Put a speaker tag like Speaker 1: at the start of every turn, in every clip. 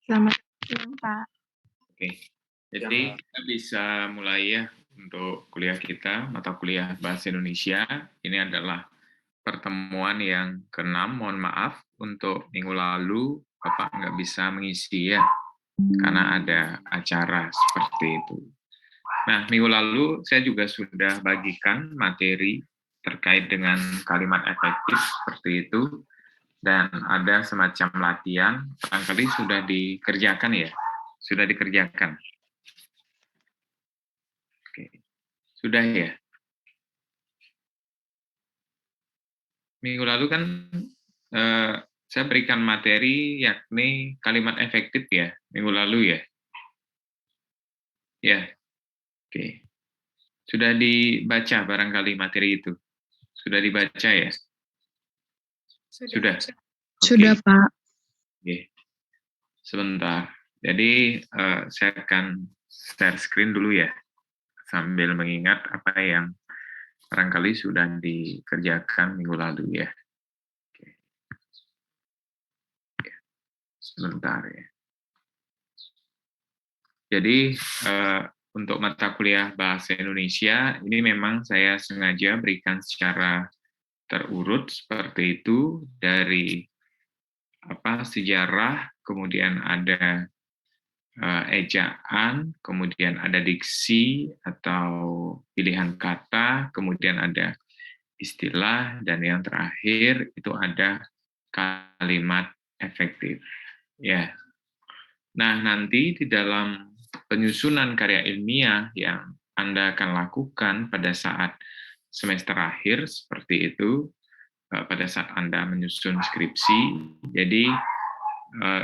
Speaker 1: Selamat siang, Pak.
Speaker 2: Oke, jadi kita bisa mulai ya untuk kuliah kita, mata kuliah Bahasa Indonesia. Ini adalah pertemuan yang ke-6, mohon maaf untuk minggu lalu Bapak nggak bisa mengisi ya, karena ada acara seperti itu. Nah, minggu lalu saya juga sudah bagikan materi terkait dengan kalimat efektif seperti itu, dan ada semacam latihan, barangkali sudah dikerjakan ya, sudah dikerjakan. Oke. Sudah ya? Minggu lalu kan saya berikan materi yakni kalimat efektif ya, minggu lalu ya? Ya, oke. Sudah dibaca barangkali materi itu? Sudah dibaca ya? Sudah?
Speaker 1: Sudah,
Speaker 2: Oke.
Speaker 1: Pak.
Speaker 2: Oke. Sebentar. Jadi saya akan share screen dulu ya, sambil mengingat apa yang barangkali sudah dikerjakan minggu lalu ya. Oke. Sebentar ya. Jadi untuk mata kuliah Bahasa Indonesia ini memang saya sengaja berikan secara terurut seperti itu dari sejarah, kemudian ada ejaan, kemudian ada diksi atau pilihan kata, kemudian ada istilah, dan yang terakhir itu ada kalimat efektif. Ya. Nah, nanti di dalam penyusunan karya ilmiah yang Anda akan lakukan pada saat semester akhir seperti itu, pada saat Anda menyusun skripsi. Jadi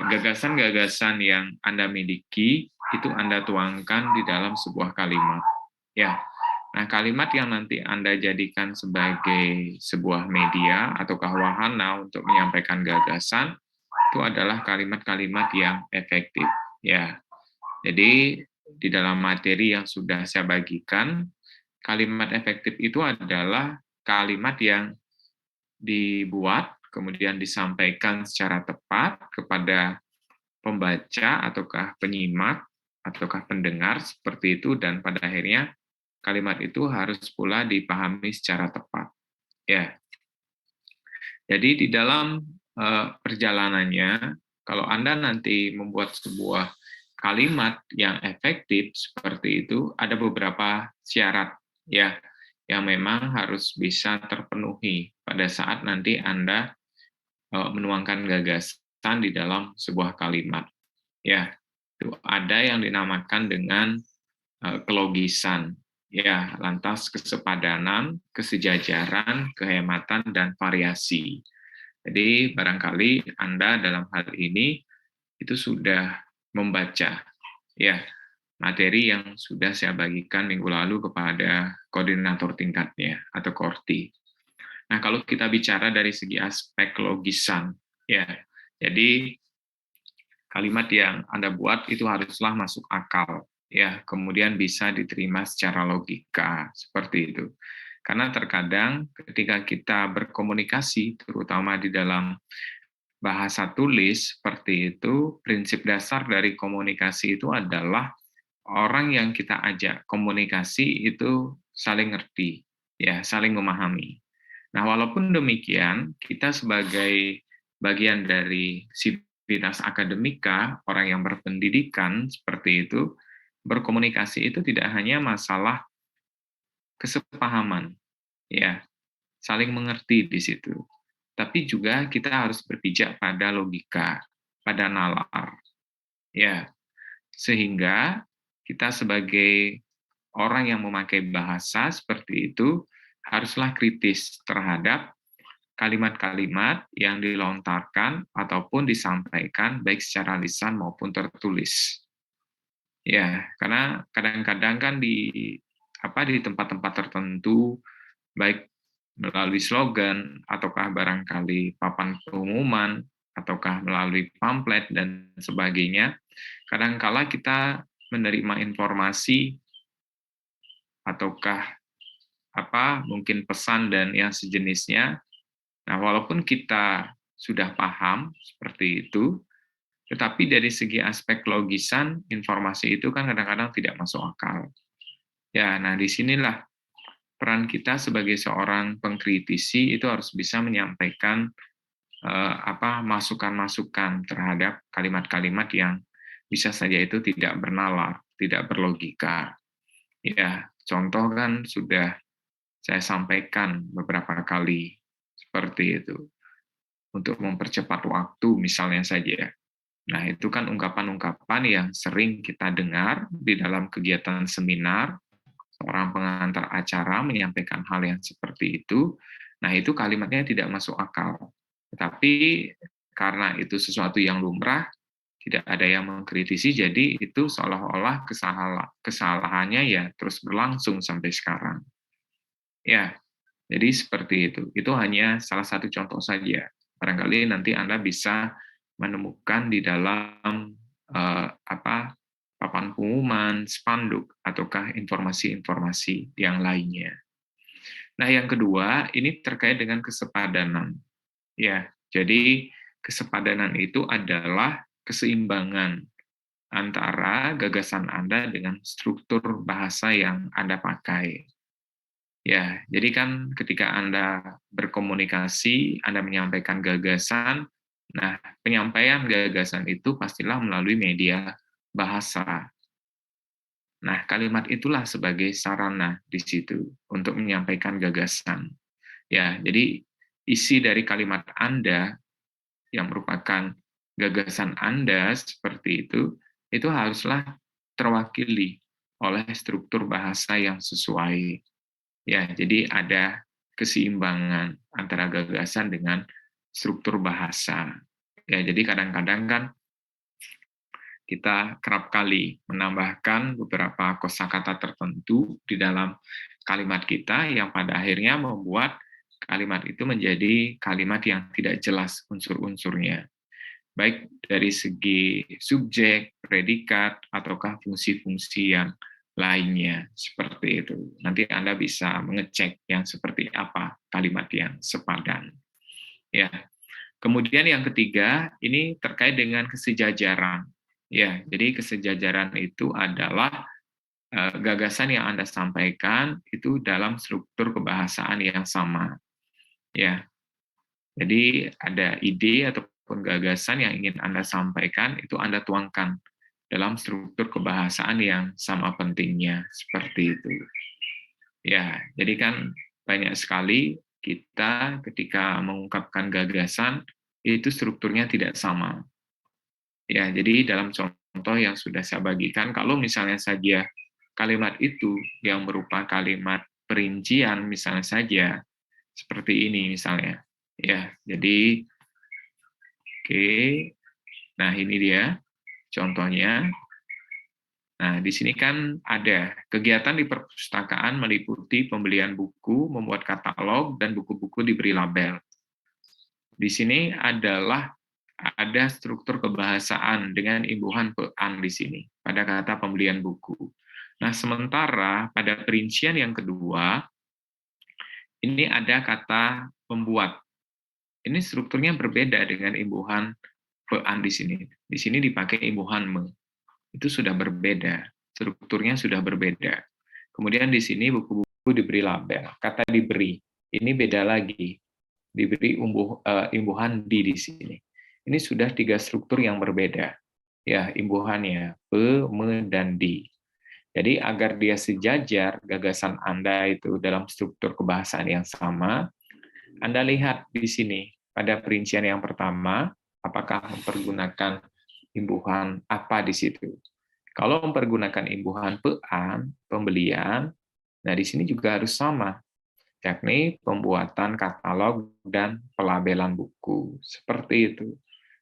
Speaker 2: gagasan-gagasan yang Anda miliki itu Anda tuangkan di dalam sebuah kalimat. Ya. Nah, kalimat yang nanti Anda jadikan sebagai sebuah media ataukah wahana untuk menyampaikan gagasan itu adalah kalimat-kalimat yang efektif. Ya. Jadi di dalam materi yang sudah saya bagikan, kalimat efektif itu adalah kalimat yang dibuat, kemudian disampaikan secara tepat kepada pembaca ataukah penyimak ataukah pendengar seperti itu, dan pada akhirnya kalimat itu harus pula dipahami secara tepat. Ya. Jadi di dalam perjalanannya, kalau Anda nanti membuat sebuah kalimat yang efektif seperti itu, ada beberapa syarat ya yang memang harus bisa terpenuhi pada saat nanti Anda menuangkan gagasan di dalam sebuah kalimat. Ya, itu ada yang dinamakan dengan kelogisan. Ya, lantas kesepadanan, kesejajaran, kehematan, dan variasi. Jadi barangkali Anda dalam hal ini itu sudah membaca ya materi yang sudah saya bagikan minggu lalu kepada koordinator tingkatnya atau Korti. Nah, kalau kita bicara dari segi aspek logisan, ya, jadi kalimat yang Anda buat itu haruslah masuk akal, ya, kemudian bisa diterima secara logika, seperti itu. Karena terkadang ketika kita berkomunikasi, terutama di dalam bahasa tulis, seperti itu, prinsip dasar dari komunikasi itu adalah orang yang kita ajak komunikasi itu saling ngerti, ya, saling memahami. Nah, walaupun demikian, kita sebagai bagian dari sivitas akademika, orang yang berpendidikan seperti itu, berkomunikasi itu tidak hanya masalah kesepahaman, ya, saling mengerti di situ. Tapi juga kita harus berpijak pada logika, pada nalar, ya, sehingga kita sebagai orang yang memakai bahasa seperti itu haruslah kritis terhadap kalimat-kalimat yang dilontarkan ataupun disampaikan baik secara lisan maupun tertulis. Ya, karena kadang-kadang kan di tempat-tempat tertentu baik melalui slogan ataukah barangkali papan pengumuman ataukah melalui pamflet dan sebagainya, kadangkala kita menerima informasi ataukah mungkin pesan dan yang sejenisnya. Nah, walaupun kita sudah paham seperti itu, Tetapi dari segi aspek logisan, informasi itu kan kadang-kadang tidak masuk akal. Ya, nah disinilah peran kita sebagai seorang pengkritisi itu harus bisa menyampaikan masukan-masukan terhadap kalimat-kalimat yang bisa saja itu tidak bernalar, tidak berlogika. Ya, contoh kan sudah saya sampaikan beberapa kali seperti itu. Untuk mempercepat waktu misalnya saja. Nah, itu kan ungkapan-ungkapan yang sering kita dengar di dalam kegiatan seminar, seorang pengantar acara menyampaikan hal yang seperti itu. Nah, itu kalimatnya tidak masuk akal. Tetapi karena itu sesuatu yang lumrah, tidak ada yang mengkritisi, jadi itu seolah-olah kesalahannya ya terus berlangsung sampai sekarang. Ya, jadi seperti itu. Itu hanya salah satu contoh saja. Barangkali nanti Anda bisa menemukan di dalam papan pengumuman, spanduk, ataukah informasi-informasi yang lainnya. Nah, yang kedua, ini terkait dengan kesepadanan. Ya, jadi kesepadanan itu adalah keseimbangan antara gagasan Anda dengan struktur bahasa yang Anda pakai. Ya, jadi kan ketika Anda berkomunikasi, Anda menyampaikan gagasan, nah penyampaian gagasan itu pastilah melalui media bahasa. Nah, kalimat itulah sebagai sarana di situ untuk menyampaikan gagasan. Ya, jadi isi dari kalimat Anda yang merupakan gagasan Anda seperti itu haruslah terwakili oleh struktur bahasa yang sesuai. Ya, jadi ada keseimbangan antara gagasan dengan struktur bahasa. Ya, jadi kadang-kadang kan kita kerap kali menambahkan beberapa kosakata tertentu di dalam kalimat kita yang pada akhirnya membuat kalimat itu menjadi kalimat yang tidak jelas unsur-unsurnya. Baik dari segi subjek, predikat, ataukah fungsi-fungsi yang lainnya, seperti itu. Nanti Anda bisa mengecek yang seperti apa kalimat yang sepadan. Ya. Kemudian yang ketiga, ini terkait dengan kesejajaran. Ya, jadi kesejajaran itu adalah gagasan yang Anda sampaikan itu dalam struktur kebahasaan yang sama. Ya, jadi ada ide ataupun gagasan yang ingin Anda sampaikan, itu Anda tuangkan dalam struktur kebahasaan yang sama pentingnya, seperti itu. Ya, jadi kan banyak sekali kita ketika mengungkapkan gagasan, itu strukturnya tidak sama. Ya, jadi dalam contoh yang sudah saya bagikan, kalau misalnya saja kalimat itu yang berupa kalimat perincian, misalnya saja, seperti ini misalnya. Ya, jadi oke. Nah, ini dia contohnya. Nah, di sini kan ada kegiatan di perpustakaan meliputi pembelian buku, membuat katalog, dan buku-buku diberi label. Di sini adalah ada struktur kebahasaan dengan imbuhan pean di sini, pada kata pembelian buku. Nah, sementara pada perincian yang kedua, ini ada kata pembuat. Ini strukturnya berbeda dengan imbuhan pean di sini. Di sini dipakai imbuhan me. Itu sudah berbeda, strukturnya sudah berbeda. Kemudian di sini buku-buku diberi label, kata diberi, ini beda lagi, diberi imbuhan di sini. Ini sudah tiga struktur yang berbeda, ya imbuhannya pe, me, dan di. Jadi agar dia sejajar gagasan Anda itu dalam struktur kebahasaan yang sama, Anda lihat di sini pada perincian yang pertama, apakah mempergunakan imbuhan apa di situ. Kalau mempergunakan imbuhan pean, pembelian, nah di sini juga harus sama, yakni pembuatan katalog dan pelabelan buku. Seperti itu.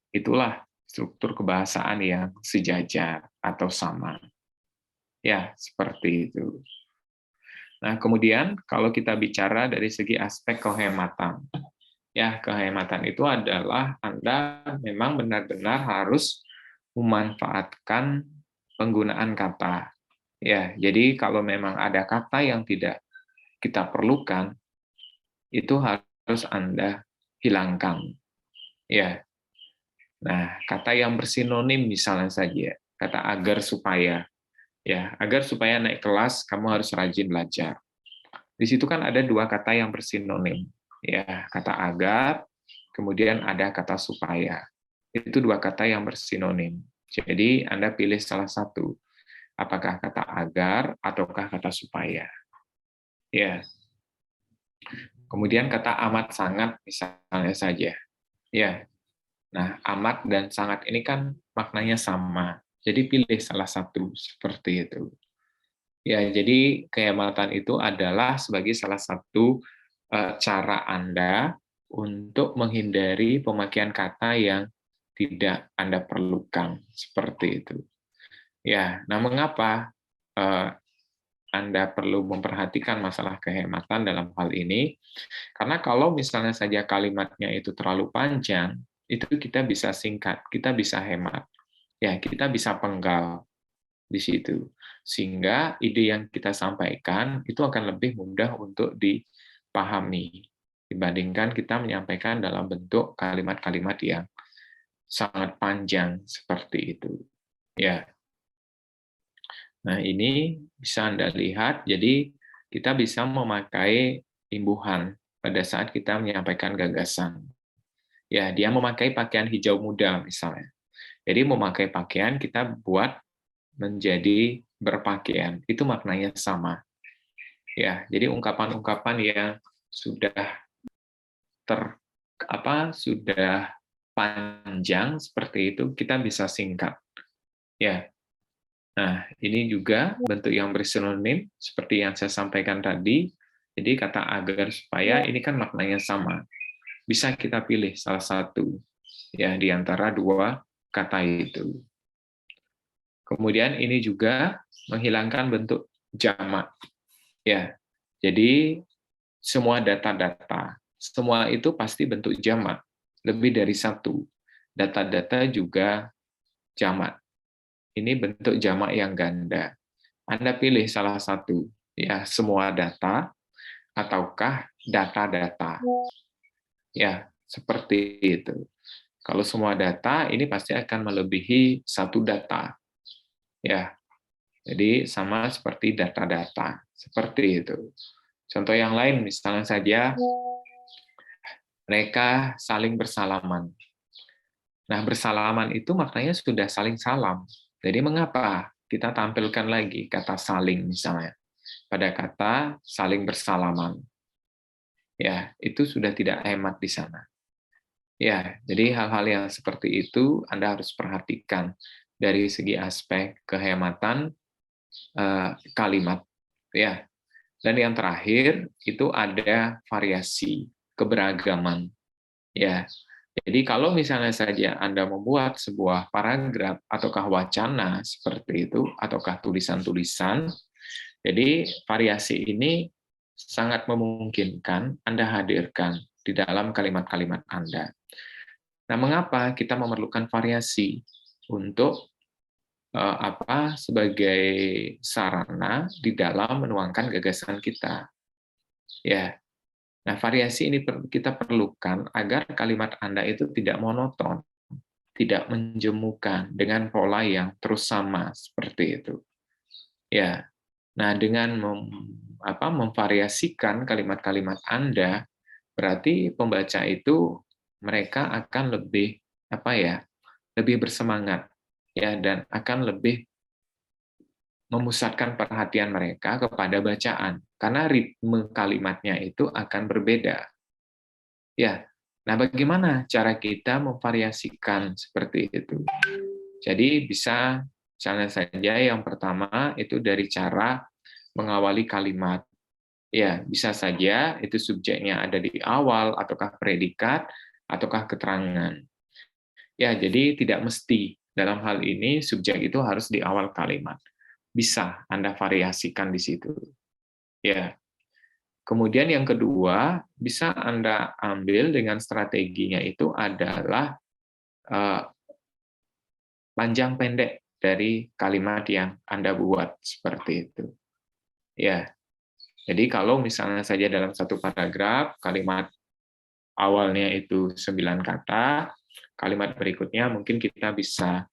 Speaker 2: Itulah struktur kebahasaan yang sejajar atau sama. Ya, seperti itu. Nah, kemudian kalau kita bicara dari segi aspek kehematan, ya kehematan itu adalah Anda memang benar-benar harus memanfaatkan penggunaan kata. Ya, jadi kalau memang ada kata yang tidak kita perlukan, itu harus Anda hilangkan. Ya. Nah, kata yang bersinonim misalnya saja, kata agar supaya. Ya, agar supaya naik kelas kamu harus rajin belajar. Di situ kan ada dua kata yang bersinonim. Ya, kata agar, kemudian ada kata supaya. Itu dua kata yang bersinonim. Jadi Anda pilih salah satu. Apakah kata agar ataukah kata supaya. Ya. Kemudian kata amat sangat misalnya saja. Ya. Nah, amat dan sangat ini kan maknanya sama. Jadi pilih salah satu seperti itu. Ya, jadi kehematan itu adalah sebagai salah satu cara Anda untuk menghindari pemakaian kata yang tidak Anda perlukan seperti itu. Ya, nah mengapa Anda perlu memperhatikan masalah kehematan dalam hal ini? Karena kalau misalnya saja kalimatnya itu terlalu panjang, itu kita bisa singkat, kita bisa hemat. Ya, kita bisa penggal di situ. Sehingga ide yang kita sampaikan itu akan lebih mudah untuk dipahami dibandingkan kita menyampaikan dalam bentuk kalimat-kalimat yang sangat panjang seperti itu. Ya. Nah, ini bisa Anda lihat, jadi kita bisa memakai imbuhan pada saat kita menyampaikan gagasan. Ya, dia memakai pakaian hijau muda misalnya. Jadi memakai pakaian kita buat menjadi berpakaian. Itu maknanya sama. Ya, jadi ungkapan-ungkapan yang sudah sudah panjang seperti itu kita bisa singkat. Ya. Nah, ini juga bentuk yang bersinonim seperti yang saya sampaikan tadi. Jadi kata agar supaya ini kan maknanya sama. Bisa kita pilih salah satu ya di antara dua kata itu. Kemudian ini juga menghilangkan bentuk jamak. Ya. Jadi semua data-data, semua itu pasti bentuk jamak, lebih dari satu. Data-data juga jamak. Ini bentuk jamak yang ganda. Anda pilih salah satu, ya semua data ataukah data-data. Ya, seperti itu. Kalau semua data, ini pasti akan melebihi satu data. Ya, jadi sama seperti data-data, seperti itu. Contoh yang lain, misalnya saja mereka saling bersalaman. Nah, bersalaman itu maknanya sudah saling salam. Jadi mengapa kita tampilkan lagi kata saling misalnya pada kata saling bersalaman? Ya, itu sudah tidak hemat di sana. Ya, jadi hal-hal yang seperti itu Anda harus perhatikan dari segi aspek kehematan kalimat. Ya, dan yang terakhir itu ada variasi, keberagaman. Ya, jadi kalau misalnya saja Anda membuat sebuah paragraf ataukah wacana seperti itu, ataukah tulisan-tulisan, jadi variasi ini sangat memungkinkan Anda hadirkan di dalam kalimat-kalimat Anda. Nah, mengapa kita memerlukan variasi untuk sebagai sarana di dalam menuangkan gagasan kita? Ya, nah variasi ini kita perlukan agar kalimat Anda itu tidak monoton, tidak menjemukan dengan pola yang terus sama seperti itu. Ya, nah dengan memvariasikan kalimat-kalimat Anda, berarti pembaca itu mereka akan lebih lebih bersemangat ya dan akan lebih memusatkan perhatian mereka kepada bacaan karena ritme kalimatnya itu akan berbeda. Ya. Nah, bagaimana cara kita memvariasikan seperti itu? Jadi bisa misalnya saja yang pertama itu dari cara mengawali kalimat. Ya, bisa saja itu subjeknya ada di awal ataukah predikat ataukah keterangan. Ya, jadi tidak mesti dalam hal ini subjek itu harus di awal kalimat. Bisa Anda variasikan di situ. Ya. Kemudian yang kedua, bisa Anda ambil dengan strateginya itu adalah panjang pendek dari kalimat yang Anda buat seperti itu. Ya. Jadi kalau misalnya saja dalam satu paragraf kalimat awalnya itu 9 kata, kalimat berikutnya mungkin kita bisa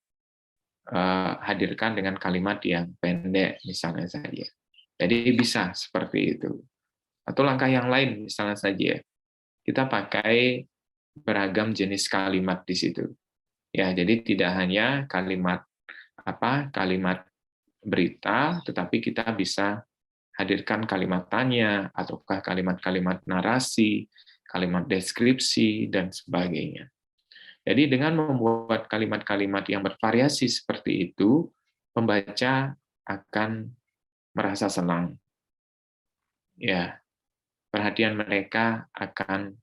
Speaker 2: hadirkan dengan kalimat yang pendek, misalnya saja. Jadi bisa seperti itu. Atau langkah yang lain, misalnya saja, kita pakai beragam jenis kalimat di situ. Ya, jadi tidak hanya kalimat berita, tetapi kita bisa hadirkan kalimat tanya, ataukah kalimat-kalimat narasi, kalimat deskripsi, dan sebagainya. Jadi dengan membuat kalimat-kalimat yang bervariasi seperti itu, pembaca akan merasa senang. Ya, perhatian mereka akan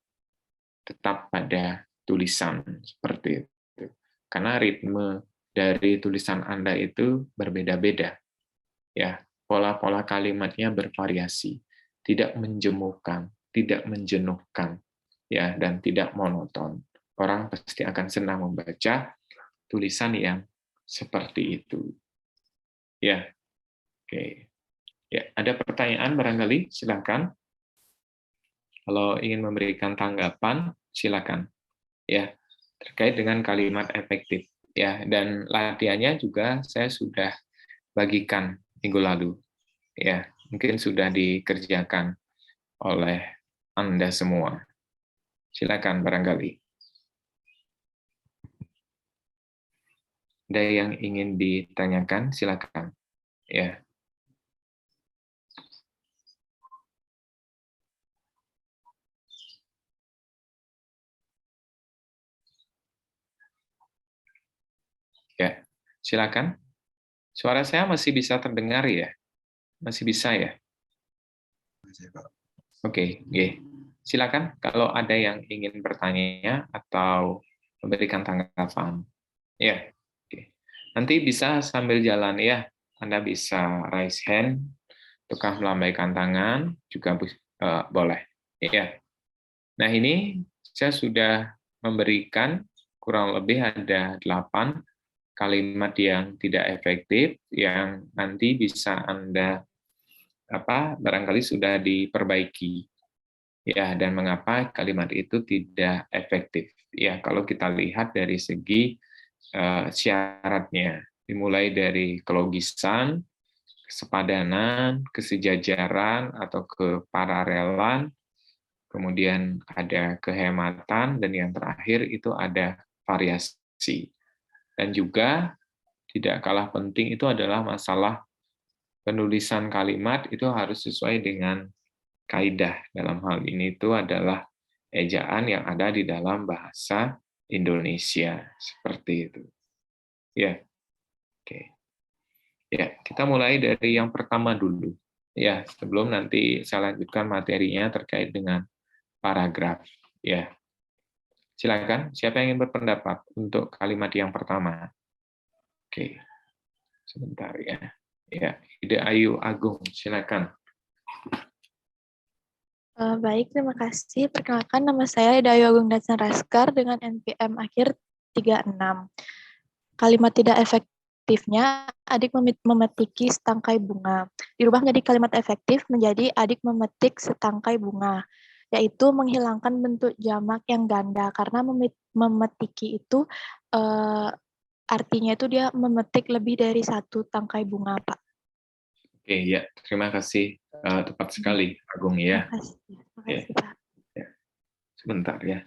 Speaker 2: tetap pada tulisan seperti itu. Karena ritme dari tulisan Anda itu berbeda-beda. Ya, pola-pola kalimatnya bervariasi, tidak menjemukan, tidak menjenuhkan, ya, dan tidak monoton. Orang pasti akan senang membaca tulisan yang seperti itu. Ya, oke. Ya, ada pertanyaan barangkali? Silakan. Kalau ingin memberikan tanggapan, silakan. Ya, terkait dengan kalimat efektif. Ya, dan latihannya juga saya sudah bagikan minggu lalu. Ya, mungkin sudah dikerjakan oleh Anda semua. Silakan barangkali. Ada yang ingin ditanyakan, silakan. Ya. Ya, silakan. Suara saya masih bisa terdengar ya? Masih bisa ya? Oke, silakan kalau ada yang ingin bertanya atau memberikan tanggapan. Ya, oke. Nanti bisa sambil jalan ya. Anda bisa raise hand, tukar melambaikan tangan, juga boleh. Ya. Nah ini saya sudah memberikan kurang lebih ada 8 kalimat yang tidak efektif yang nanti bisa Anda barangkali sudah diperbaiki. Ya, dan mengapa kalimat itu tidak efektif? Ya, kalau kita lihat dari segi syaratnya, dimulai dari kelogisan, kesepadanan, kesejajaran atau kepararelan, kemudian ada kehematan, dan yang terakhir itu ada variasi. Dan juga tidak kalah penting itu adalah masalah penulisan kalimat itu harus sesuai dengan kaidah. Dalam hal ini itu adalah ejaan yang ada di dalam bahasa Indonesia. Seperti itu. Ya, oke. Ya, kita mulai dari yang pertama dulu. Ya, sebelum nanti saya lanjutkan materinya terkait dengan paragraf. Ya, silakan. Siapa yang ingin berpendapat untuk kalimat yang pertama? Oke, sebentar ya. Ya, Ide Ayu Agung, silakan.
Speaker 1: Baik, terima kasih. Perkenalkan, nama saya Dayu Agung Datsan Raskar dengan NPM akhir 36. Kalimat tidak efektifnya, adik memetiki setangkai bunga. Dirubah menjadi kalimat efektif menjadi adik memetik setangkai bunga, yaitu menghilangkan bentuk jamak yang ganda, karena memetiki itu artinya itu dia memetik lebih dari satu tangkai bunga, Pak.
Speaker 2: Oke, ya, terima kasih. Tepat sekali, Agung ya.
Speaker 1: Terima kasih, Pak.
Speaker 2: Ya. Sebentar ya.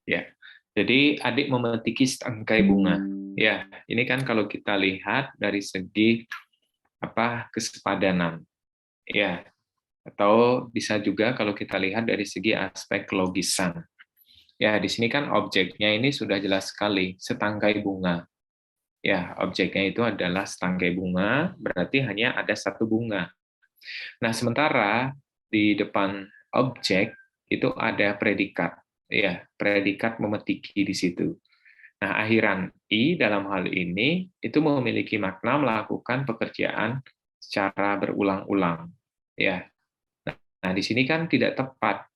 Speaker 2: Ya, jadi adik memetiki setangkai bunga. Ya, ini kan kalau kita lihat dari segi kesepadanan. Ya, atau bisa juga kalau kita lihat dari segi aspek logisan. Ya, di sini kan objeknya ini sudah jelas sekali, setangkai bunga. Ya, objeknya itu adalah setangkai bunga, berarti hanya ada satu bunga. Nah, sementara di depan objek itu ada predikat. Ya, predikat memetiki di situ. Nah, akhiran I dalam hal ini itu memiliki makna melakukan pekerjaan secara berulang-ulang. Ya. Nah, di sini kan tidak tepat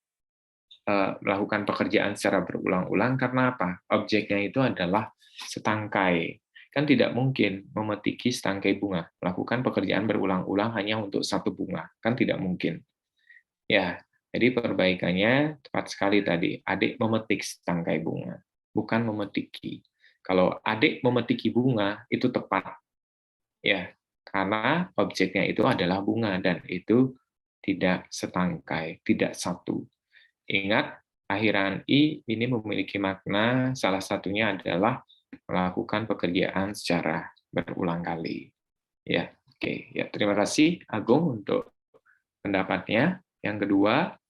Speaker 2: melakukan pekerjaan secara berulang-ulang karena apa? Objeknya itu adalah setangkai. Kan tidak mungkin memetiki setangkai bunga, melakukan pekerjaan berulang-ulang hanya untuk satu bunga, kan tidak mungkin. Ya, jadi perbaikannya tepat sekali tadi, adik memetik setangkai bunga, bukan memetiki. Kalau adik memetiki bunga, itu tepat. Ya, karena objeknya itu adalah bunga, dan itu tidak setangkai, tidak satu. Ingat, akhiran I ini memiliki makna, salah satunya adalah melakukan pekerjaan secara berulang kali. Ya, oke. Ya, terima kasih Agung untuk pendapatnya. Yang kedua,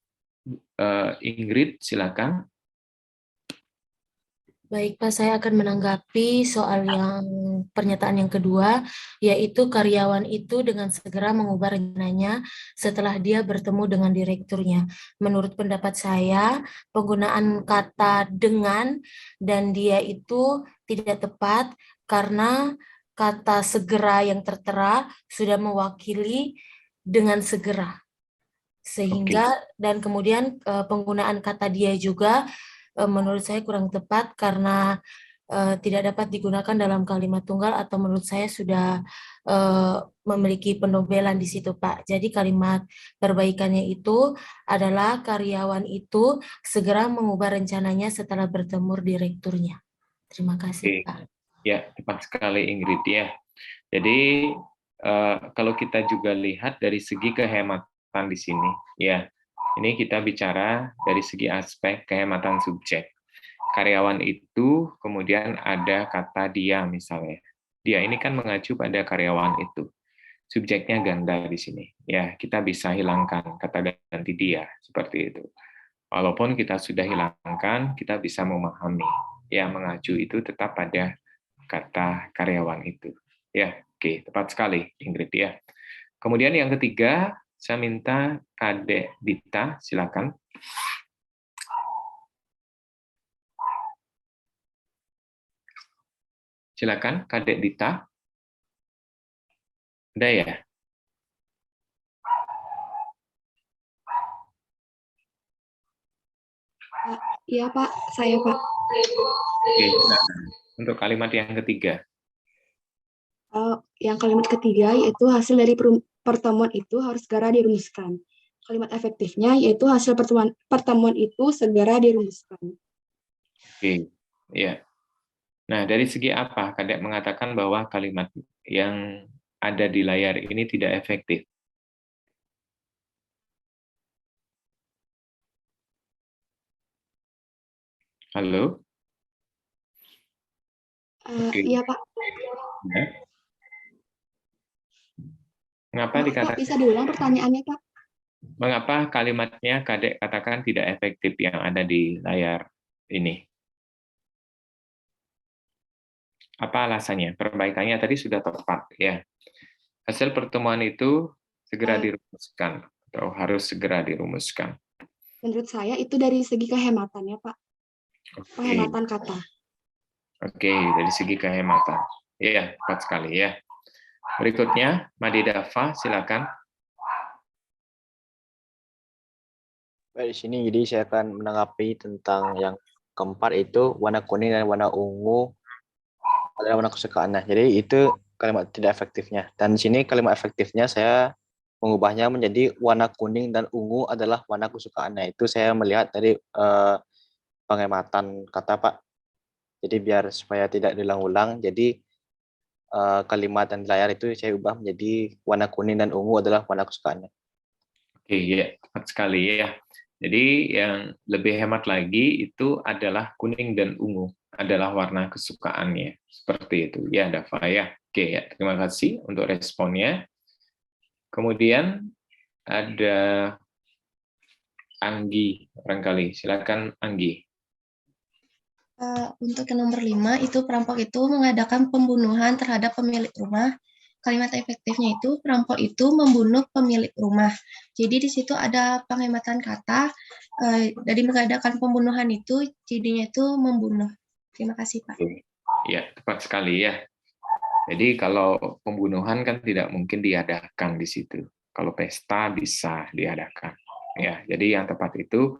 Speaker 2: Ingrid, silakan.
Speaker 3: Baik, Pak, saya akan menanggapi soal yang pernyataan yang kedua, yaitu karyawan itu dengan segera mengubah rencananya setelah dia bertemu dengan direkturnya. Menurut pendapat saya, penggunaan kata dengan dan dia itu tidak tepat karena kata segera yang tertera sudah mewakili dengan segera. Sehingga dan kemudian penggunaan kata dia juga menurut saya kurang tepat karena tidak dapat digunakan dalam kalimat tunggal atau menurut saya sudah memiliki penobelan di situ, Pak. Jadi kalimat perbaikannya itu adalah karyawan itu segera mengubah rencananya setelah bertemu direkturnya. Terima kasih,
Speaker 2: Oke.
Speaker 3: Pak.
Speaker 2: Ya, tepat sekali Ingrid ya. Jadi kalau kita juga lihat dari segi kehematan di sini, ya, ini kita bicara dari segi aspek kehematan subjek. Karyawan itu kemudian ada kata dia misalnya. Dia ini kan mengacu pada karyawan itu. Subjeknya ganda di sini. Ya, kita bisa hilangkan kata ganti dia seperti itu. Walaupun kita sudah hilangkan, kita bisa memahami. Ya, mengacu itu tetap pada kata karyawan itu. Ya, oke, tepat sekali Ingrid ya. Kemudian yang ketiga, saya minta Kadek Dita, silakan. Silakan Kadek Dita. Udah ya?
Speaker 4: Iya Pak, saya Pak.
Speaker 2: Oke, silakan. Untuk kalimat yang ketiga.
Speaker 4: Yang kalimat ketiga yaitu hasil dari pertemuan itu harus segera dirumuskan. Kalimat efektifnya yaitu hasil pertemuan itu segera dirumuskan.
Speaker 2: Oke, ya. Nah, dari segi apa Kadek mengatakan bahwa kalimat yang ada di layar ini tidak efektif? Halo? Oke.
Speaker 4: Iya Pak.
Speaker 2: Ya. Mengapa
Speaker 4: Maaf, Pak,
Speaker 2: dikatakan?
Speaker 4: bisa diulang pertanyaannya Pak?
Speaker 2: Mengapa kalimatnya Kadek katakan tidak efektif yang ada di layar ini? Apa alasannya? Perbaikannya tadi sudah tepat ya. Hasil pertemuan itu segera dirumuskan atau harus segera dirumuskan.
Speaker 4: Menurut saya itu dari segi kehematan ya Pak.
Speaker 2: Oke.
Speaker 4: Penghematan kata.
Speaker 2: Oke, dari segi kehematan. Iya, tepat sekali ya. Berikutnya, Madidava, silakan.
Speaker 5: Di sini jadi saya akan menanggapi tentang yang keempat itu warna kuning dan warna ungu adalah warna kesukaannya. Jadi itu kalimat tidak efektifnya. Dan di sini kalimat efektifnya saya mengubahnya menjadi warna kuning dan ungu adalah warna kesukaannya. Itu saya melihat dari penghematan kata Pak. Jadi biar supaya tidak diulang-ulang. Jadi kalimat dan layar itu saya ubah menjadi warna kuning dan ungu adalah warna kesukaannya.
Speaker 2: Oke, ya, tepat sekali ya. Jadi yang lebih hemat lagi itu adalah kuning dan ungu adalah warna kesukaannya. Seperti itu ya, Dava ya. Oke ya, terima kasih untuk responnya. Kemudian ada Anggi, barangkali. Silakan Anggi.
Speaker 6: Untuk yang nomor 5, itu perampok itu mengadakan pembunuhan terhadap pemilik rumah. Kalimat efektifnya itu perampok itu membunuh pemilik rumah. Jadi di situ ada penghematan kata dari mengadakan pembunuhan itu jadinya itu membunuh. Terima kasih Pak.
Speaker 2: Ya, tepat sekali ya. Jadi kalau pembunuhan kan tidak mungkin diadakan di situ. Kalau pesta bisa diadakan. Ya, jadi yang tepat itu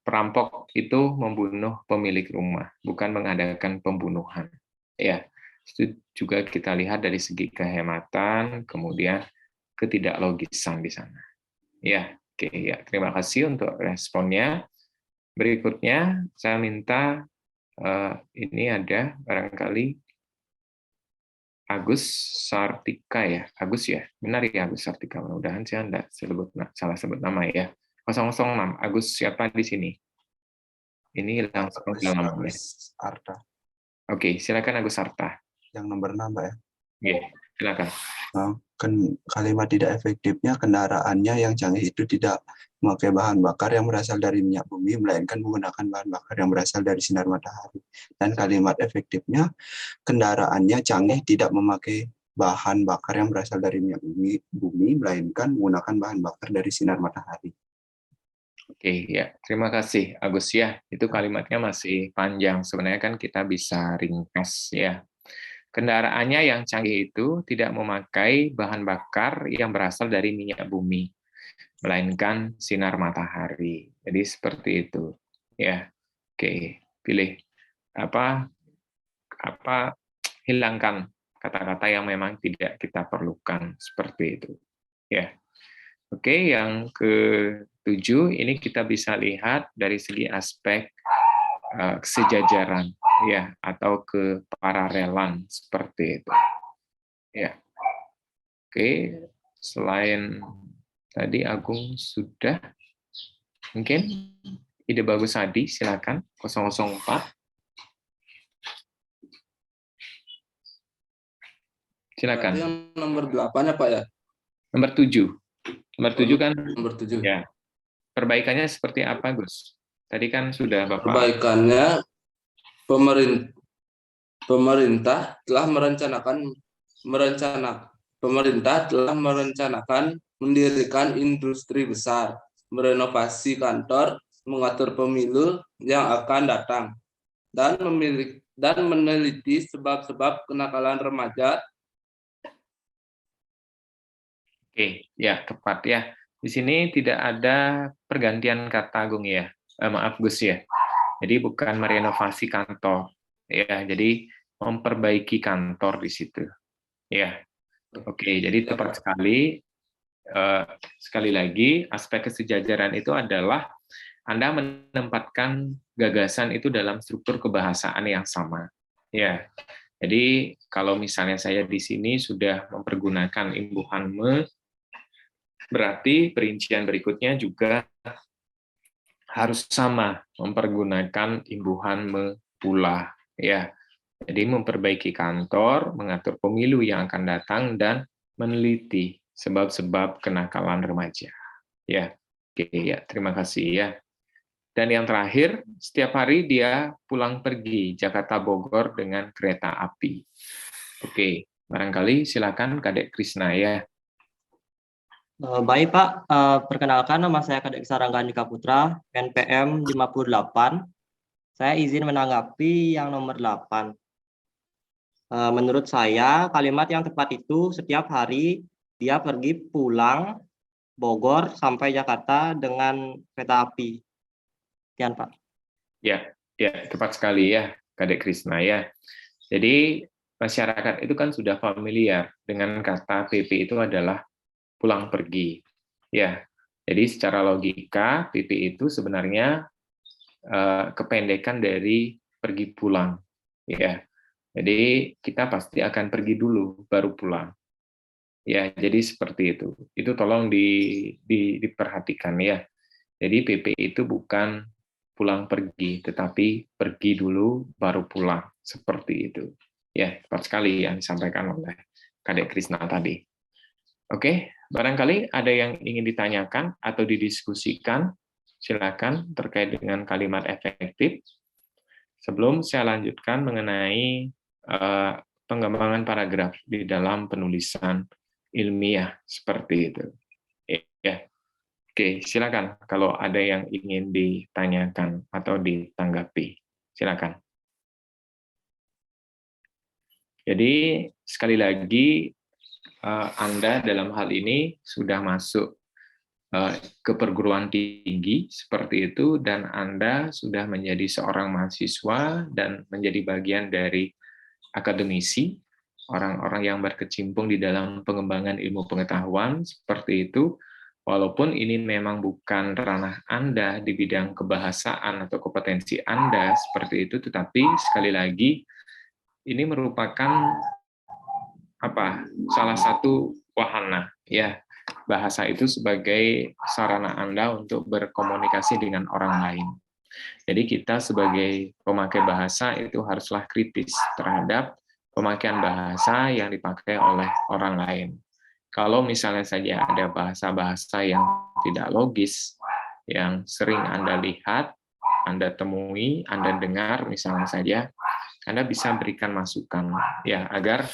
Speaker 2: perampok itu membunuh pemilik rumah, bukan mengadakan pembunuhan. Ya. Itu juga kita lihat dari segi kehematan, kemudian ketidaklogisan di sana. Ya, oke ya. Terima kasih untuk responnya. Berikutnya saya minta ini ada barangkali Agus Sartika ya. Agus ya. Benar ya Agus Sartika. Mudah-mudahan saya tidak salah sebut nama ya. 006. Agus siapa di sini? Ini langsung ke namanya.
Speaker 7: Arta.
Speaker 2: Oke, silakan Agus Sarta.
Speaker 7: Yang nomor 6, Pak ya.
Speaker 2: Oke, silakan.
Speaker 7: Kalimat tidak efektifnya kendaraannya yang canggih itu tidak memakai bahan bakar yang berasal dari minyak bumi, melainkan menggunakan bahan bakar yang berasal dari sinar matahari. Dan kalimat efektifnya kendaraannya canggih tidak memakai bahan bakar yang berasal dari minyak bumi, melainkan menggunakan bahan bakar dari sinar matahari.
Speaker 2: Oke, ya. Terima kasih, Agus ya. Itu kalimatnya masih panjang. Sebenarnya kan kita bisa ringkas ya. Kendaraannya yang canggih itu tidak memakai bahan bakar yang berasal dari minyak bumi, melainkan sinar matahari. Jadi seperti itu. Ya. Oke, pilih hilangkan kata-kata yang memang tidak kita perlukan seperti itu. Ya. Oke, yang ke-7 ini kita bisa lihat dari segi aspek kesejajaran ya atau keparalelan seperti itu. Ya. Oke, selain tadi Agung sudah mungkin ide bagus Adi, silakan 004. Silakan.
Speaker 8: Yang nomor 8 ya, Pak ya?
Speaker 2: Nomor 7. Nomor 7 kan?
Speaker 8: Nomor 7.
Speaker 2: Ya. Perbaikannya seperti apa, Gus? Tadi kan sudah Bapak.
Speaker 8: Perbaikannya pemerintah telah merencanakan mendirikan industri besar, merenovasi kantor, mengatur pemilu yang akan datang, dan meneliti sebab-sebab kenakalan remaja.
Speaker 2: Oke, ya tepat ya. Di sini tidak ada pergantian kata Agung ya. Maaf Gus ya. Jadi bukan merenovasi kantor. Ya, jadi memperbaiki kantor di situ. Ya. Oke, jadi tepat sekali. Sekali lagi, aspek kesejajaran itu adalah Anda menempatkan gagasan itu dalam struktur kebahasaan yang sama. Ya. Jadi kalau misalnya saya di sini sudah mempergunakan imbuhan me, berarti perincian berikutnya juga harus sama, mempergunakan imbuhan me pula. Ya. Jadi memperbaiki kantor, mengatur pemilu yang akan datang, dan meneliti sebab-sebab kenakalan remaja. Ya, oke ya, terima kasih ya. Dan yang terakhir, setiap hari dia pulang pergi Jakarta Bogor dengan kereta api. Oke, barangkali silakan Kadek Krisna ya.
Speaker 9: Baik Pak, perkenalkan nama saya Kadek Saranggandika Putra, NPM 58. Saya izin menanggapi yang nomor 8. Menurut saya, kalimat yang tepat itu setiap hari dia pergi pulang Bogor sampai Jakarta dengan kereta api. Sekian Pak.
Speaker 2: Ya, tepat sekali ya, Kadek Krisna ya. Jadi masyarakat itu kan sudah familiar dengan kata PP itu adalah pulang pergi. Ya, jadi secara logika PP itu sebenarnya kependekan dari pergi pulang. Ya, jadi kita pasti akan pergi dulu baru pulang. Ya, jadi seperti itu. Itu tolong diperhatikan ya. Jadi PP itu bukan pulang pergi, tetapi pergi dulu baru pulang. Seperti itu. Ya, tepat sekali yang disampaikan oleh Kadek Krisna tadi. Oke, barangkali ada yang ingin ditanyakan atau didiskusikan, silakan terkait dengan kalimat efektif. Sebelum saya lanjutkan mengenai pengembangan paragraf di dalam penulisan ilmiah seperti itu. Ya. Oke, silakan kalau ada yang ingin ditanyakan atau ditanggapi. Silakan. Jadi sekali lagi Anda dalam hal ini sudah masuk ke perguruan tinggi seperti itu, dan Anda sudah menjadi seorang mahasiswa dan menjadi bagian dari akademisi, orang-orang yang berkecimpung di dalam pengembangan ilmu pengetahuan seperti itu, walaupun ini memang bukan ranah Anda di bidang kebahasaan atau kompetensi Anda seperti itu, tetapi sekali lagi ini merupakan salah satu wahana, ya, bahasa itu sebagai sarana Anda untuk berkomunikasi dengan orang lain. Jadi kita sebagai pemakai bahasa itu haruslah kritis terhadap pemakaian bahasa yang dipakai oleh orang lain. Kalau misalnya saja ada bahasa-bahasa yang tidak logis, yang sering Anda lihat, Anda temui, Anda dengar, misalnya saja, Anda bisa berikan masukan, ya, agar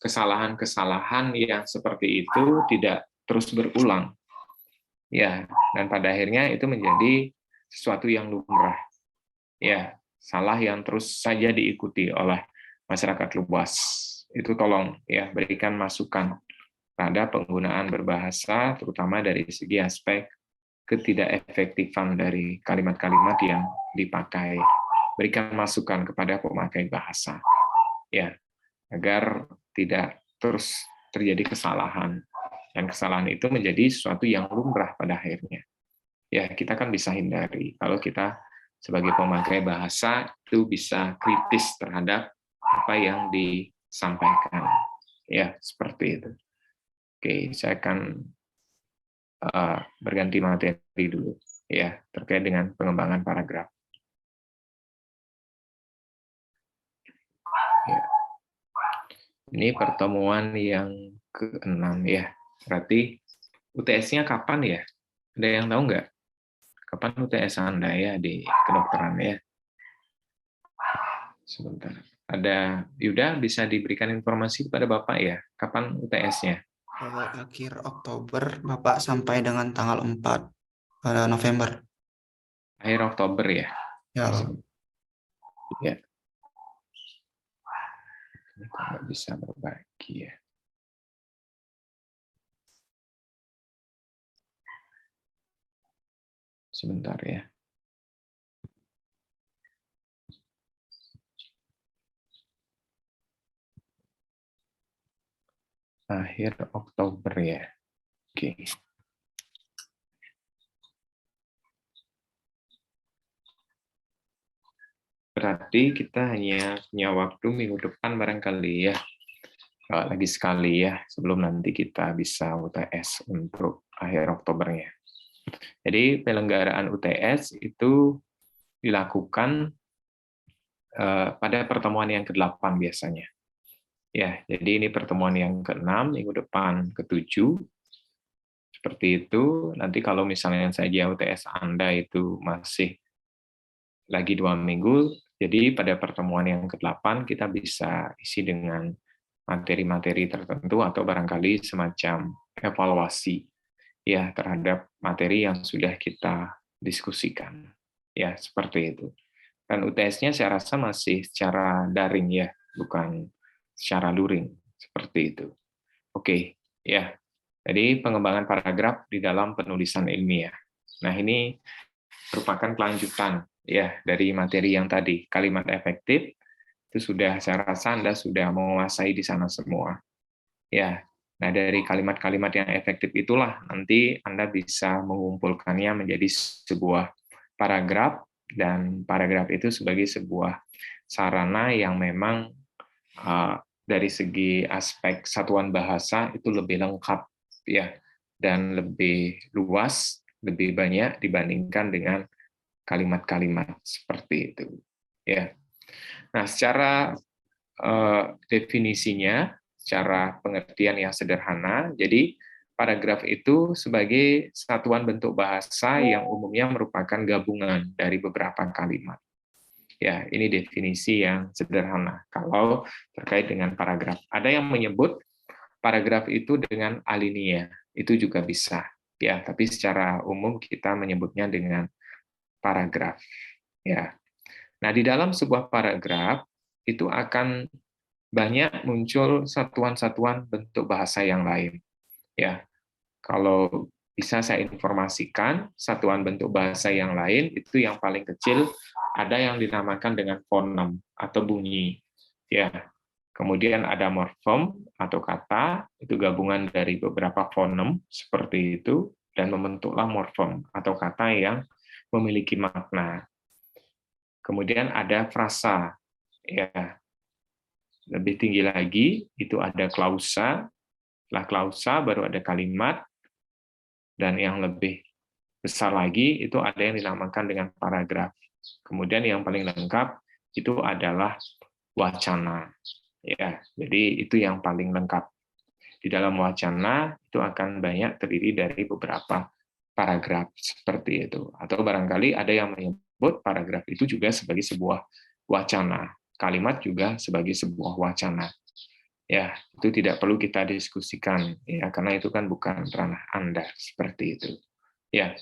Speaker 2: kesalahan-kesalahan yang seperti itu tidak terus berulang. Ya, dan pada akhirnya itu menjadi sesuatu yang lumrah. Ya, salah yang terus saja diikuti oleh masyarakat luas. Itu tolong ya berikan masukan pada penggunaan berbahasa, terutama dari segi aspek ketidakefektifan dari kalimat-kalimat yang dipakai. Berikan masukan kepada pemakai bahasa, ya, agar tidak terus terjadi kesalahan, dan kesalahan itu menjadi sesuatu yang lumrah pada akhirnya. Ya, kita kan bisa hindari kalau kita sebagai pemakai bahasa itu bisa kritis terhadap apa yang disampaikan. Ya, seperti itu. Oke, saya akan berganti materi dulu, ya, terkait dengan pengembangan paragraf. Ya. Ini pertemuan yang ke-6 ya. Berarti UTS-nya kapan ya? Ada yang tahu nggak? Kapan UTS Anda ya di kedokteran ya? Sebentar. Ada Yuda, bisa diberikan informasi kepada Bapak ya? Kapan UTS-nya?
Speaker 10: Akhir Oktober, Bapak, sampai dengan tanggal 4 November.
Speaker 2: Akhir Oktober ya?
Speaker 10: Ya.
Speaker 2: Ya. Ini kok nggak bisa berbagi ya? Sebentar ya. Akhir Oktober ya. Oke. Berarti kita hanya punya waktu minggu depan barangkali ya. Lagi sekali ya, sebelum nanti kita bisa UTS untuk akhir Oktobernya. Jadi penyelenggaraan UTS itu dilakukan pada pertemuan yang ke-8 biasanya. Ya, jadi ini pertemuan yang ke-6, minggu depan ke-7. Seperti itu. Nanti kalau misalnya saja UTS Anda itu masih lagi 2 minggu, jadi pada pertemuan yang ke-8 kita bisa isi dengan materi-materi tertentu atau barangkali semacam evaluasi ya terhadap materi yang sudah kita diskusikan. Ya, seperti itu. Dan UTS-nya saya rasa masih secara daring ya, bukan secara luring, seperti itu. Oke, ya. Jadi pengembangan paragraf di dalam penulisan ilmiah. Nah, ini merupakan kelanjutan ya dari materi yang tadi, kalimat efektif. Itu sudah saya rasa Anda sudah menguasai di sana semua. Ya. Nah, dari kalimat-kalimat yang efektif itulah nanti Anda bisa mengumpulkannya menjadi sebuah paragraf, dan paragraf itu sebagai sebuah sarana yang memang dari segi aspek satuan bahasa itu lebih lengkap ya, dan lebih luas, lebih banyak dibandingkan dengan kalimat-kalimat seperti itu ya. Nah, secara definisinya, secara pengertian yang sederhana, jadi paragraf itu sebagai satuan bentuk bahasa yang umumnya merupakan gabungan dari beberapa kalimat. Ya, ini definisi yang sederhana kalau terkait dengan paragraf. Ada yang menyebut paragraf itu dengan alinea, itu juga bisa. Ya, tapi secara umum kita menyebutnya dengan paragraf. Ya. Nah, di dalam sebuah paragraf itu akan banyak muncul satuan-satuan bentuk bahasa yang lain. Ya, kalau bisa saya informasikan, satuan bentuk bahasa yang lain itu yang paling kecil ada yang dinamakan dengan fonem atau bunyi. Ya, Kemudian ada morfem atau kata, itu gabungan dari beberapa fonem seperti itu, dan membentuklah morfem atau kata yang memiliki makna. Kemudian ada frasa, ya. Lebih tinggi lagi, itu ada klausa. Setelah klausa baru ada kalimat, dan yang lebih besar lagi itu ada yang dinamakan dengan paragraf. Kemudian yang paling lengkap itu adalah wacana. Ya, jadi itu yang paling lengkap. Di dalam wacana itu akan banyak terdiri dari beberapa paragraf seperti itu. Atau barangkali ada yang menyebut paragraf itu juga sebagai sebuah wacana. Kalimat juga sebagai sebuah wacana. Ya, itu tidak perlu kita diskusikan ya, karena itu kan bukan ranah Anda seperti itu. Ya.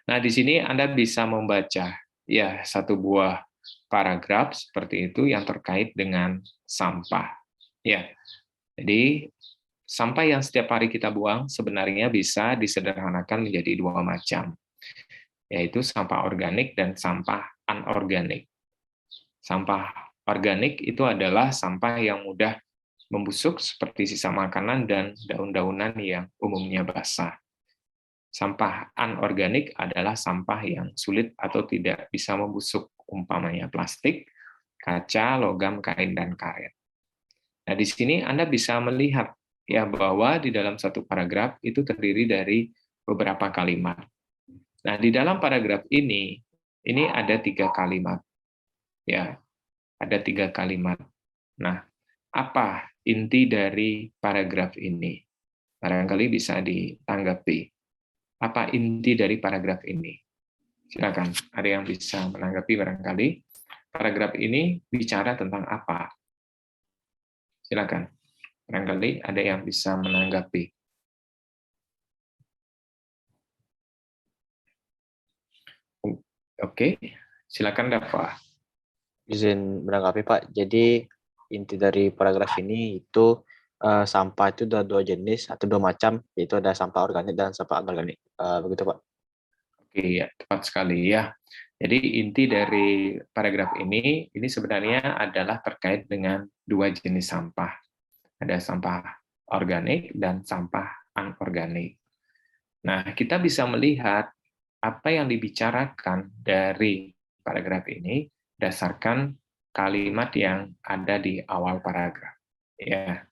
Speaker 2: Nah, di sini Anda bisa membaca ya satu buah paragraf seperti itu yang terkait dengan sampah. Ya. Jadi sampah yang setiap hari kita buang sebenarnya bisa disederhanakan menjadi dua macam, yaitu sampah organik dan sampah anorganik. Sampah organik itu adalah sampah yang mudah membusuk seperti sisa makanan dan daun-daunan yang umumnya basah. Sampah anorganik adalah sampah yang sulit atau tidak bisa membusuk, umpamanya plastik, kaca, logam, kain, dan karet. Nah, di sini Anda bisa melihat ya bahwa di dalam satu paragraf itu terdiri dari beberapa kalimat. Nah, di dalam paragraf ini ada 3 kalimat. Ya, ada 3 kalimat. Nah, apa inti dari paragraf ini? Barangkali bisa ditanggapi. Apa inti dari paragraf ini? Silakan, ada yang bisa menanggapi barangkali. Paragraf ini bicara tentang apa? Silakan. Barangkali ada yang bisa menanggapi. Oke, silakan Dava.
Speaker 5: Izin menanggapi Pak. Jadi inti dari paragraf ini itu sampah itu ada 2 jenis atau 2 macam, yaitu ada sampah organik dan sampah anorganik. Begitu Pak.
Speaker 2: Oke, ya, tepat sekali ya. Jadi inti dari paragraf ini sebenarnya adalah terkait dengan 2 jenis sampah. Ada sampah organik dan sampah anorganik. Nah, kita bisa melihat apa yang dibicarakan dari paragraf ini berdasarkan kalimat yang ada di awal paragraf. Ya.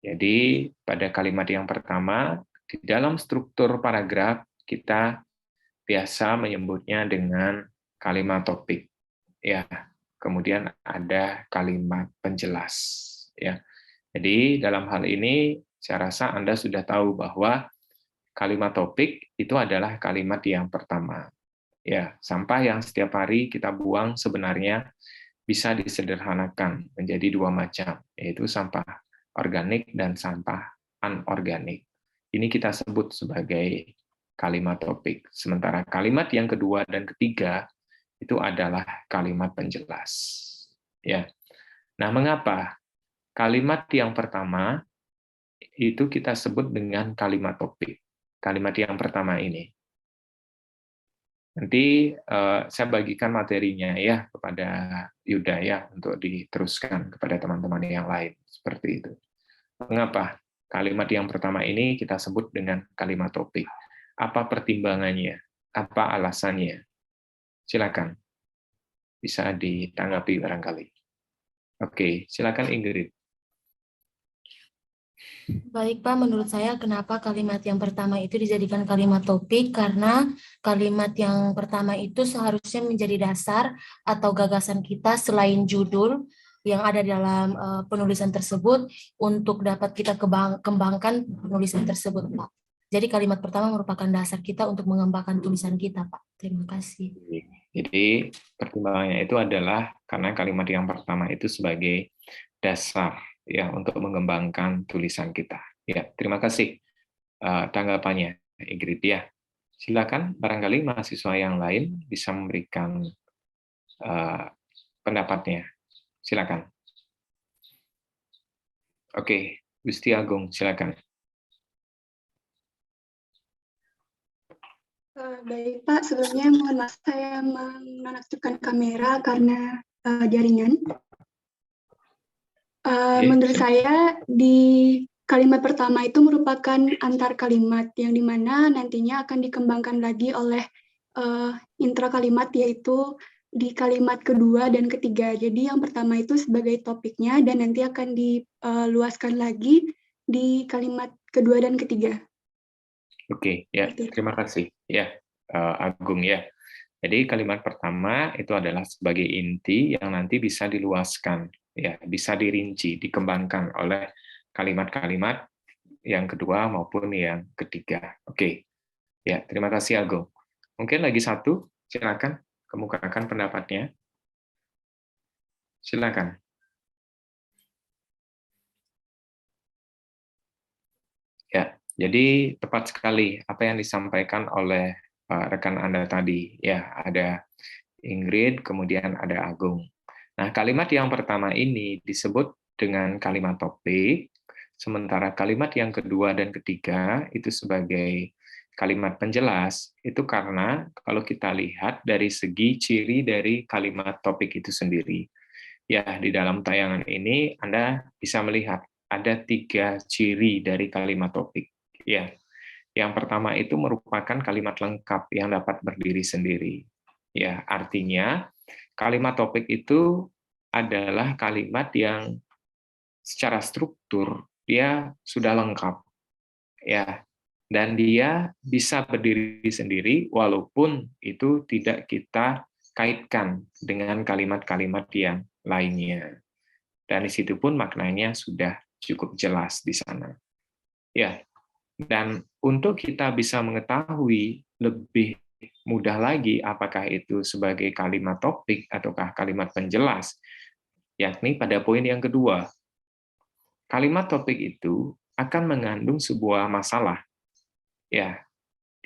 Speaker 2: Jadi, pada kalimat yang pertama, di dalam struktur paragraf kita biasa menyebutnya dengan kalimat topik. Ya. Kemudian ada kalimat penjelas, ya. Jadi dalam hal ini saya rasa Anda sudah tahu bahwa kalimat topik itu adalah kalimat yang pertama. Ya, sampah yang setiap hari kita buang sebenarnya bisa disederhanakan menjadi 2 macam, yaitu sampah organik dan sampah anorganik. Ini kita sebut sebagai kalimat topik. Sementara kalimat yang kedua dan ketiga itu adalah kalimat penjelas. Ya. Nah, mengapa? Kalimat yang pertama itu kita sebut dengan kalimat topik. Kalimat yang pertama ini. Nanti saya bagikan materinya ya kepada Yuda ya untuk diteruskan kepada teman-teman yang lain seperti itu. Mengapa kalimat yang pertama ini kita sebut dengan kalimat topik? Apa pertimbangannya? Apa alasannya? Silakan. Bisa ditanggapi barangkali. Oke, silakan Ingrid.
Speaker 3: Baik Pak, menurut saya kenapa kalimat yang pertama itu dijadikan kalimat topik, karena kalimat yang pertama itu seharusnya menjadi dasar atau gagasan kita selain judul yang ada dalam penulisan tersebut untuk dapat kita kembangkan penulisan tersebut Pak. Jadi kalimat pertama merupakan dasar kita untuk mengembangkan tulisan kita Pak. Terima kasih.
Speaker 2: Jadi pertimbangannya itu adalah karena kalimat yang pertama itu sebagai dasar ya untuk mengembangkan tulisan kita. Ya, terima kasih tanggapannya Ingrid ya. Silakan barangkali mahasiswa yang lain bisa memberikan pendapatnya. Silakan. Oke, Gusti Agung, silakan.
Speaker 4: Baik Pak, sebelumnya mohon maaf saya menonaktifkan kamera karena jaringan. Menurut saya di kalimat pertama itu merupakan antar kalimat yang dimana nantinya akan dikembangkan lagi oleh intra kalimat, yaitu di kalimat kedua dan ketiga. Jadi yang pertama itu sebagai topiknya dan nanti akan diluaskan lagi di kalimat kedua dan ketiga.
Speaker 2: Oke, ya, terima kasih. Ya, Agung ya. Jadi kalimat pertama itu adalah sebagai inti yang nanti bisa diluaskan, ya, bisa dirinci, dikembangkan oleh kalimat-kalimat yang kedua maupun yang ketiga. Oke, ya, terima kasih Agung. Mungkin lagi satu, silakan kemukakan pendapatnya. Silakan. Ya, jadi tepat sekali apa yang disampaikan oleh rekan Anda tadi. Ya, ada Ingrid, kemudian ada Agung. Nah, kalimat yang pertama ini disebut dengan kalimat topik, sementara kalimat yang kedua dan ketiga itu sebagai kalimat penjelas, itu karena kalau kita lihat dari segi ciri dari kalimat topik itu sendiri. Ya, di dalam tayangan ini Anda bisa melihat ada 3 ciri dari kalimat topik. Ya, yang pertama itu merupakan kalimat lengkap yang dapat berdiri sendiri. Ya, artinya kalimat topik itu adalah kalimat yang secara struktur dia sudah lengkap. Ya, dan dia bisa berdiri sendiri walaupun itu tidak kita kaitkan dengan kalimat-kalimat yang lainnya. Dan di situ pun maknanya sudah cukup jelas di sana. Ya, dan untuk kita bisa mengetahui lebih mudah lagi apakah itu sebagai kalimat topik ataukah kalimat penjelas, yakni pada poin yang kedua. Kalimat topik itu akan mengandung sebuah masalah. Ya,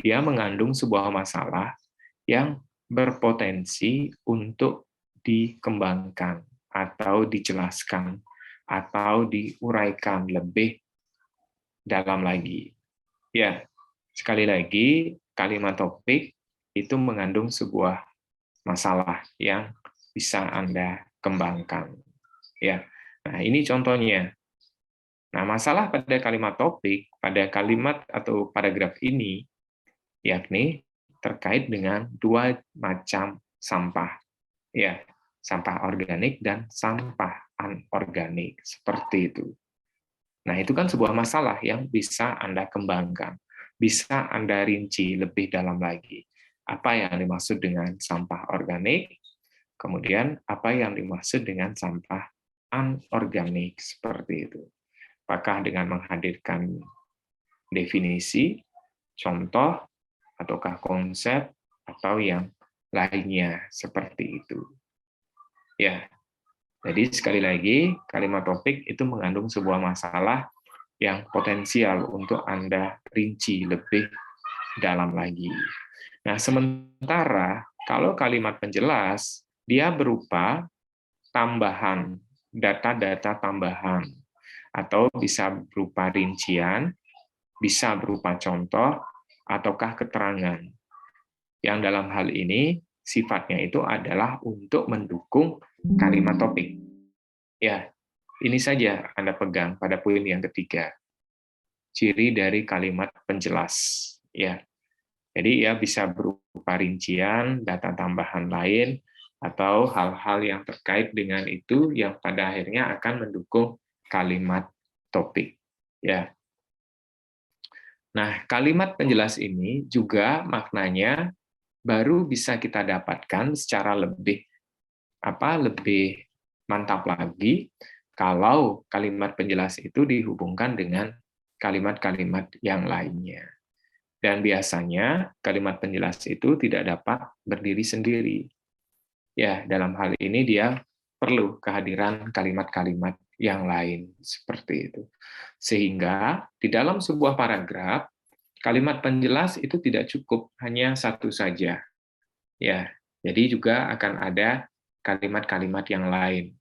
Speaker 2: dia mengandung sebuah masalah yang berpotensi untuk dikembangkan atau dijelaskan atau diuraikan lebih dalam lagi. Ya, sekali lagi, kalimat topik itu mengandung sebuah masalah yang bisa Anda kembangkan. Ya, nah ini contohnya. Nah, masalah pada kalimat topik, pada kalimat atau paragraf ini, yakni terkait dengan 2 macam sampah. Ya, sampah organik dan sampah anorganik, seperti itu. Nah, itu kan sebuah masalah yang bisa Anda kembangkan, bisa Anda rinci lebih dalam lagi. Apa yang dimaksud dengan sampah organik, kemudian apa yang dimaksud dengan sampah anorganik, seperti itu. Apakah dengan menghadirkan definisi, contoh, ataukah konsep, atau yang lainnya, seperti itu. Ya, jadi sekali lagi, kalimat topik itu mengandung sebuah masalah yang potensial untuk Anda rinci lebih dalam lagi. Nah, sementara kalau kalimat penjelas, dia berupa tambahan, data-data tambahan, atau bisa berupa rincian, bisa berupa contoh, ataukah keterangan. Yang dalam hal ini, sifatnya itu adalah untuk mendukung kalimat topik. Ya, ini saja Anda pegang pada poin yang ketiga. Ciri dari kalimat penjelas. Ya, jadi ya bisa berupa rincian, data tambahan lain, atau hal-hal yang terkait dengan itu yang pada akhirnya akan mendukung kalimat topik. Ya. Nah, kalimat penjelas ini juga maknanya baru bisa kita dapatkan secara lebih mantap lagi kalau kalimat penjelas itu dihubungkan dengan kalimat-kalimat yang lainnya. Dan biasanya kalimat penjelas itu tidak dapat berdiri sendiri. Ya, dalam hal ini dia perlu kehadiran kalimat-kalimat yang lain seperti itu. Sehingga di dalam sebuah paragraf, kalimat penjelas itu tidak cukup hanya satu saja. Ya, jadi juga akan ada kalimat-kalimat yang lain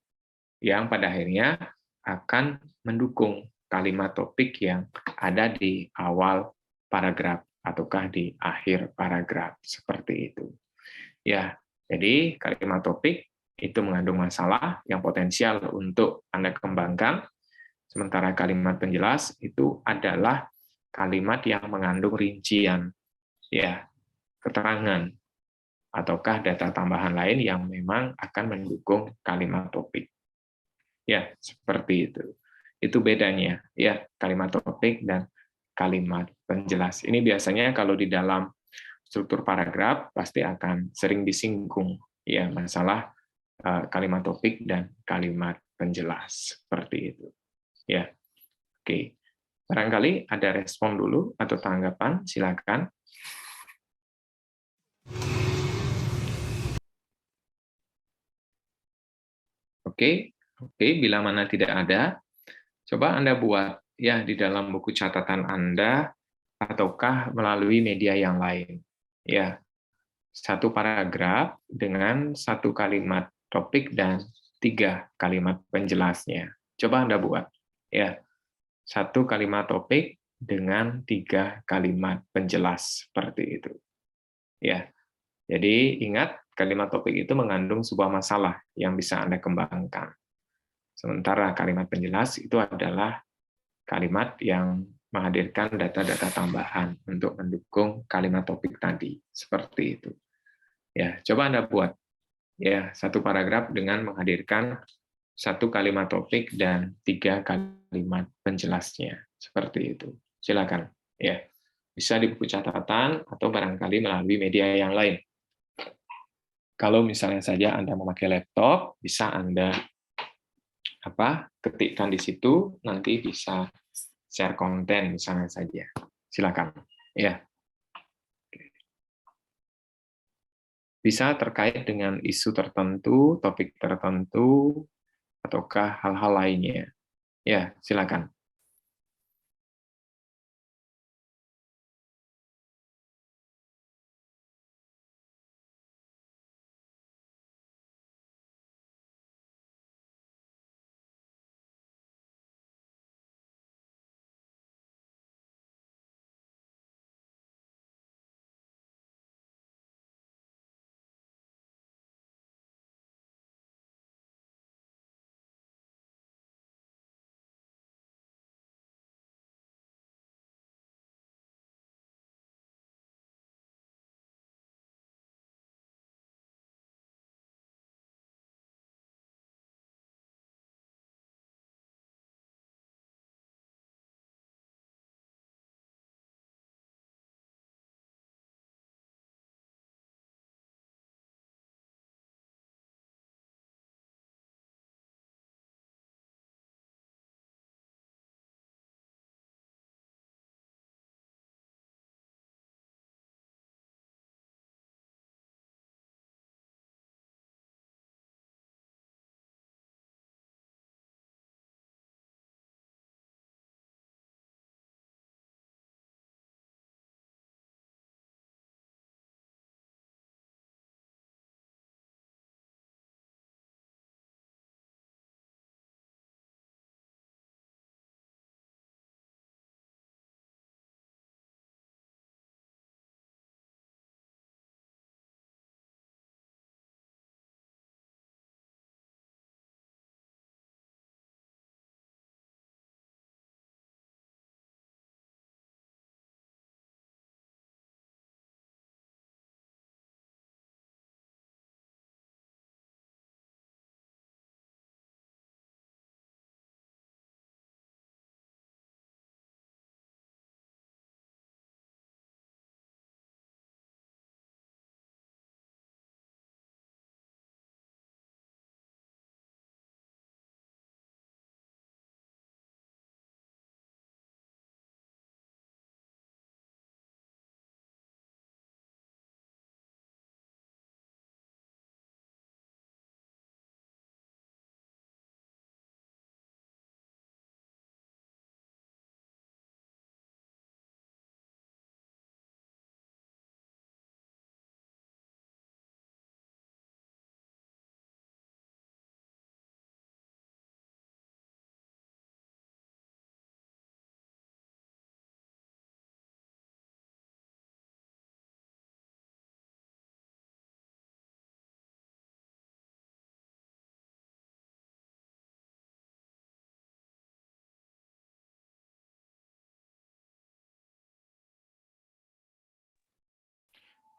Speaker 2: yang pada akhirnya akan mendukung kalimat topik yang ada di awal paragraf ataukah di akhir paragraf seperti itu. Ya, jadi kalimat topik itu mengandung masalah yang potensial untuk Anda kembangkan, sementara kalimat penjelas itu adalah kalimat yang mengandung rincian, ya, keterangan, ataukah data tambahan lain yang memang akan mendukung kalimat topik. Ya, seperti itu. Itu bedanya, ya, kalimat topik dan kalimat penjelas. Ini biasanya kalau di dalam struktur paragraf pasti akan sering disinggung, ya, masalah kalimat topik dan kalimat penjelas seperti itu. Ya, oke. Barangkali ada respon dulu atau tanggapan, silakan. Oke, bila mana tidak ada, coba Anda buat ya di dalam buku catatan Anda ataukah melalui media yang lain. Ya, satu paragraf dengan satu kalimat topik dan 3 kalimat penjelasnya. Coba Anda buat. Ya, satu kalimat topik dengan 3 kalimat penjelas seperti itu. Ya, jadi ingat kalimat topik itu mengandung sebuah masalah yang bisa Anda kembangkan. Sementara kalimat penjelas itu adalah kalimat yang menghadirkan data-data tambahan untuk mendukung kalimat topik tadi. Seperti itu. Ya, coba Anda buat ya satu paragraf dengan menghadirkan satu kalimat topik dan 3 kalimat penjelasnya. Seperti itu. Silakan. Ya, bisa di buku catatan atau barangkali melalui media yang lain. Kalau misalnya saja Anda memakai laptop, bisa Anda ketikkan di situ, nanti bisa share konten misalnya saja. Silakan. Ya. Bisa terkait dengan isu tertentu, topik tertentu, ataukah hal-hal lainnya. Ya, silakan.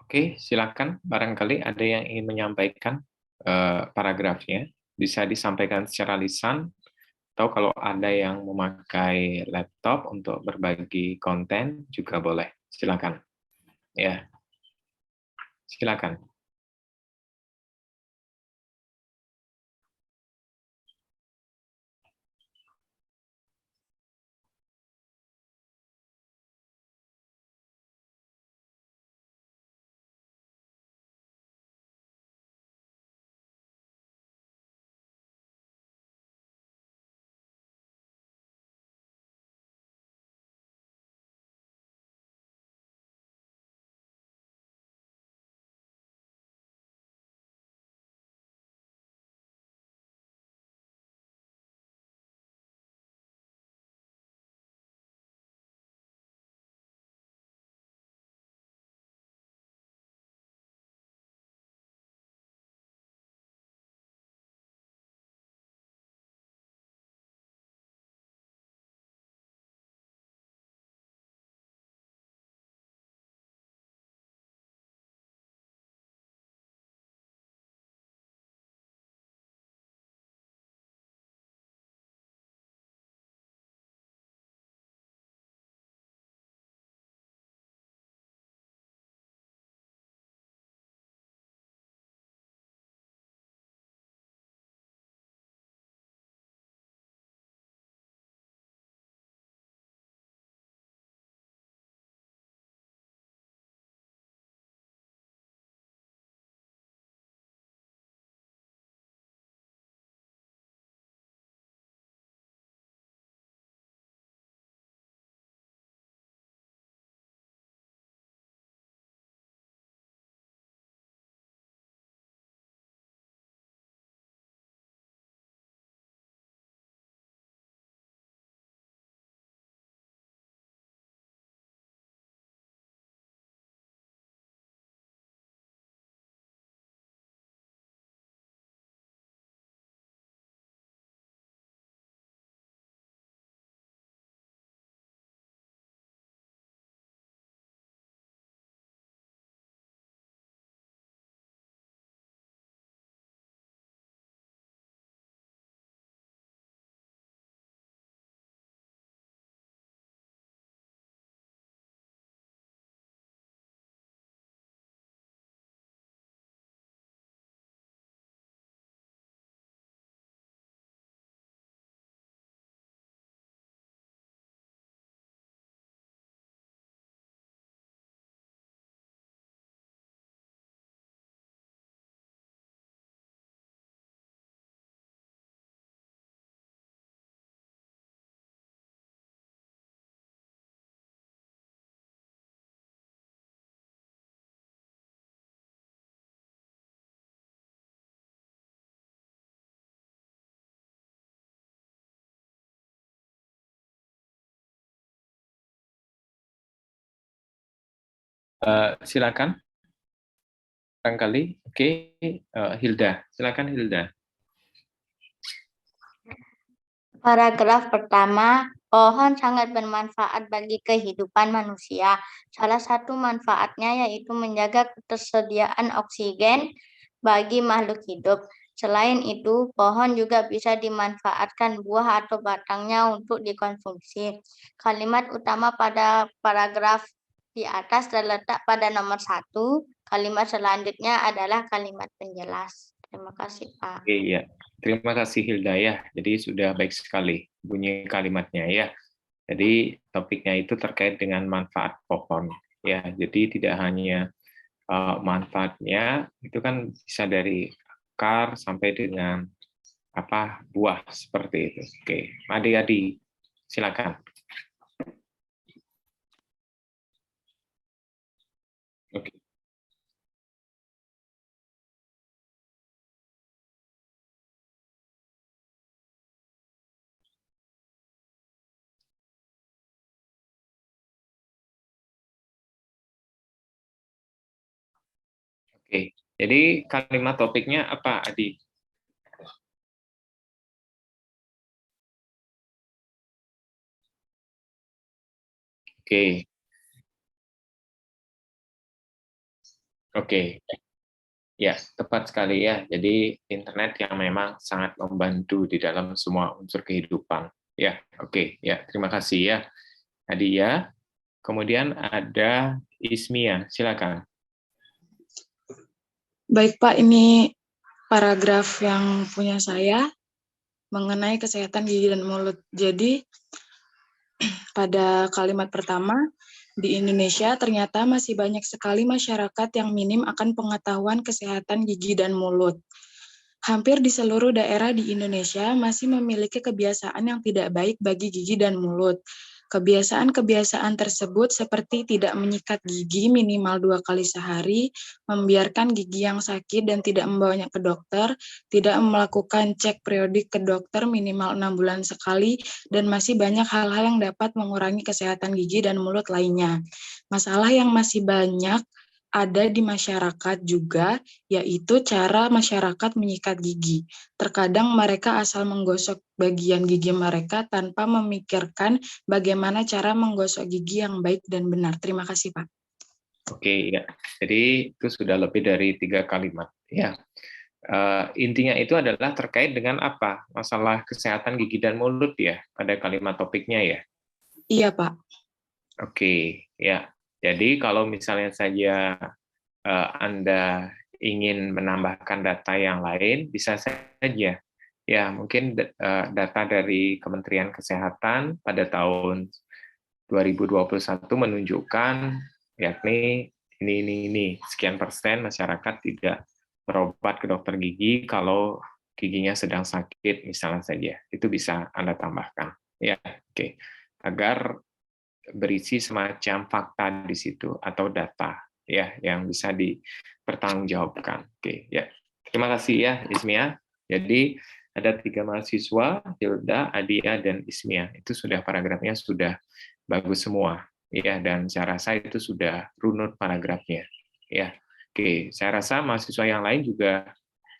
Speaker 2: Oke, silakan. Barangkali ada yang ingin menyampaikan paragrafnya. Bisa disampaikan secara lisan, atau kalau ada yang memakai laptop untuk berbagi konten juga boleh. Silakan. Ya, silakan. Silakan. Barangkali. Oke, Hilda. Silakan Hilda.
Speaker 11: Paragraf pertama, pohon sangat bermanfaat bagi kehidupan manusia. Salah satu manfaatnya yaitu menjaga ketersediaan oksigen bagi makhluk hidup. Selain itu, pohon juga bisa dimanfaatkan buah atau batangnya untuk dikonsumsi. Kalimat utama pada paragraf di atas terletak pada nomor 1. Kalimat selanjutnya adalah kalimat penjelas. Terima kasih, Pak.
Speaker 2: Oke, ya. Terima kasih Hilda ya. Jadi sudah baik sekali bunyi kalimatnya ya. Jadi topiknya itu terkait dengan manfaat pohon ya. Jadi tidak hanya manfaatnya itu kan bisa dari akar sampai dengan buah seperti itu. Oke, adik-adik silakan. Oke. Oke, jadi kalimat topiknya apa, Adi? Oke. Oke. Ya, tepat sekali ya. Jadi internet yang memang sangat membantu di dalam semua unsur kehidupan. Ya, oke. Ya, terima kasih ya, Nadia. Kemudian ada Ismia, silakan.
Speaker 12: Baik Pak, ini paragraf yang punya saya mengenai kesehatan gigi dan mulut. Jadi pada kalimat pertama, di Indonesia ternyata masih banyak sekali masyarakat yang minim akan pengetahuan kesehatan gigi dan mulut. Hampir di seluruh daerah di Indonesia masih memiliki kebiasaan yang tidak baik bagi gigi dan mulut. Kebiasaan-kebiasaan tersebut seperti tidak menyikat gigi minimal 2 kali sehari, membiarkan gigi yang sakit dan tidak membawanya ke dokter, tidak melakukan cek periodik ke dokter minimal 6 bulan sekali, dan masih banyak hal-hal yang dapat mengurangi kesehatan gigi dan mulut lainnya. Masalah yang masih banyak ada di masyarakat juga, yaitu cara masyarakat menyikat gigi. Terkadang mereka asal menggosok bagian gigi mereka tanpa memikirkan bagaimana cara menggosok gigi yang baik dan benar. Terima kasih, Pak.
Speaker 2: Oke, ya. Jadi itu sudah lebih dari 3 kalimat. Ya. Intinya itu adalah terkait dengan apa? Masalah kesehatan gigi dan mulut ya, pada kalimat topiknya ya?
Speaker 12: Iya, Pak.
Speaker 2: Oke, ya. Jadi kalau misalnya saja Anda ingin menambahkan data yang lain, bisa saja. Ya, mungkin data dari Kementerian Kesehatan pada tahun 2021 menunjukkan yakni ini sekian persen masyarakat tidak berobat ke dokter gigi kalau giginya sedang sakit misalnya saja. Itu bisa Anda tambahkan. Ya, oke. Agar berisi semacam fakta di situ atau data ya yang bisa dipertanggungjawabkan. Oke, ya. Terima kasih ya Ismia. Jadi ada 3 mahasiswa, Hilda, Adia, dan Ismia. Itu sudah paragrafnya sudah bagus semua ya, dan saya rasa itu sudah runut paragrafnya ya. Oke, saya rasa mahasiswa yang lain juga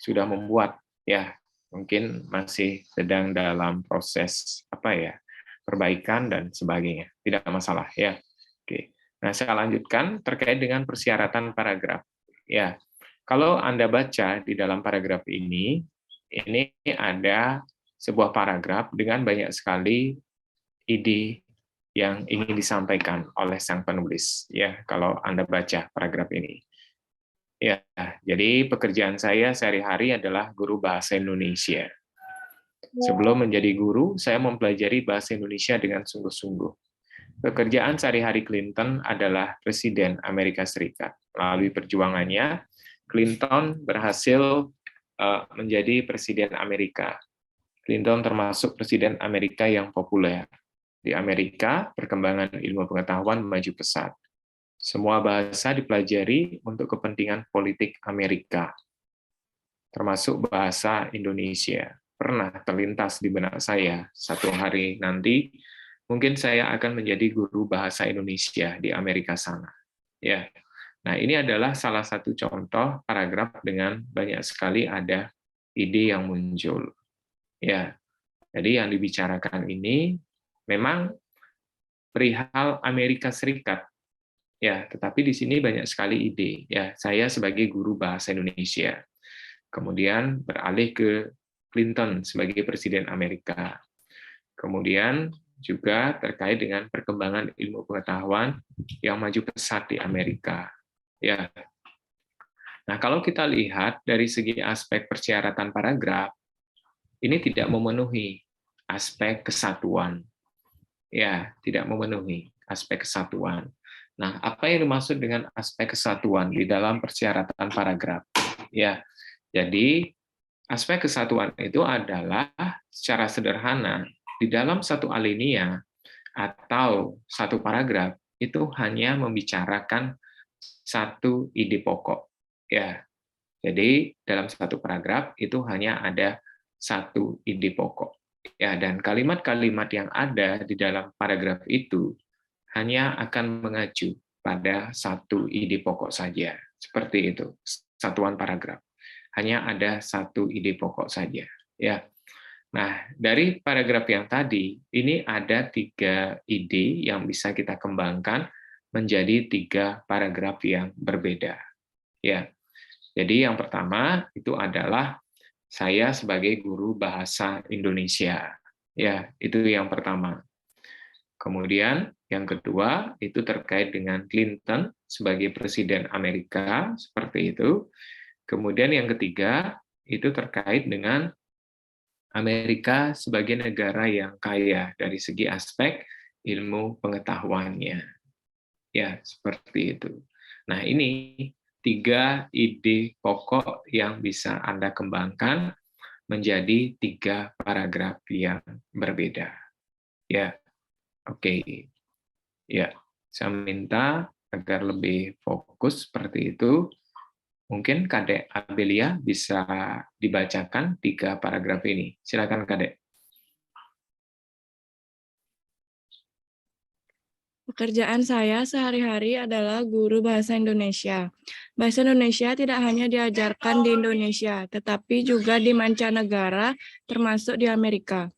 Speaker 2: sudah membuat ya, mungkin masih sedang dalam proses perbaikan dan sebagainya. Tidak masalah ya. Oke. Nah, saya lanjutkan terkait dengan persyaratan paragraf. Ya. Kalau Anda baca di dalam paragraf ini ada sebuah paragraf dengan banyak sekali ide yang ingin disampaikan oleh sang penulis. Ya, kalau Anda baca paragraf ini. Ya, jadi pekerjaan saya sehari-hari adalah guru bahasa Indonesia. Sebelum menjadi guru, saya mempelajari bahasa Indonesia dengan sungguh-sungguh. Pekerjaan sehari-hari Clinton adalah Presiden Amerika Serikat. Melalui perjuangannya, Clinton berhasil menjadi Presiden Amerika. Clinton termasuk Presiden Amerika yang populer. Di Amerika, perkembangan ilmu pengetahuan maju pesat. Semua bahasa dipelajari untuk kepentingan politik Amerika, termasuk bahasa Indonesia. Pernah terlintas di benak saya, satu hari nanti mungkin saya akan menjadi guru bahasa Indonesia di Amerika sana. Ya. Nah, ini adalah salah satu contoh paragraf dengan banyak sekali ada ide yang muncul. Ya. Jadi yang dibicarakan ini memang perihal Amerika Serikat. Ya, tetapi di sini banyak sekali ide. Ya, saya sebagai guru bahasa Indonesia. Kemudian beralih ke Clinton sebagai Presiden Amerika. Kemudian juga terkait dengan perkembangan ilmu pengetahuan yang maju pesat di Amerika. Ya. Nah, kalau kita lihat dari segi aspek persyaratan paragraf, ini tidak memenuhi aspek kesatuan. Ya, tidak memenuhi aspek kesatuan. Nah, apa yang dimaksud dengan aspek kesatuan di dalam persyaratan paragraf? Ya, jadi aspek kesatuan itu adalah secara sederhana di dalam satu alinea atau satu paragraf itu hanya membicarakan satu ide pokok. Ya, jadi dalam satu paragraf itu hanya ada satu ide pokok. Ya, dan kalimat-kalimat yang ada di dalam paragraf itu hanya akan mengacu pada satu ide pokok saja. Seperti itu, satuan paragraf. Hanya ada satu ide pokok saja. Ya. Nah, dari paragraf yang tadi, ini ada 3 ide yang bisa kita kembangkan menjadi 3 paragraf yang berbeda. Ya, jadi yang pertama itu adalah saya sebagai guru bahasa Indonesia. Ya, itu yang pertama. Kemudian yang kedua itu terkait dengan Clinton sebagai presiden Amerika, seperti itu. Kemudian yang ketiga itu terkait dengan Amerika sebagai negara yang kaya dari segi aspek ilmu pengetahuannya. Ya, seperti itu. Nah, ini 3 ide pokok yang bisa Anda kembangkan menjadi 3 paragraf yang berbeda. Ya, oke. Ya, saya minta agar lebih fokus seperti itu. Mungkin Kadek Abelia bisa dibacakan 3 paragraf ini. Silakan Kadek.
Speaker 12: Pekerjaan saya sehari-hari adalah guru bahasa Indonesia. Bahasa Indonesia tidak hanya diajarkan di Indonesia, tetapi juga di mancanegara, termasuk di Amerika.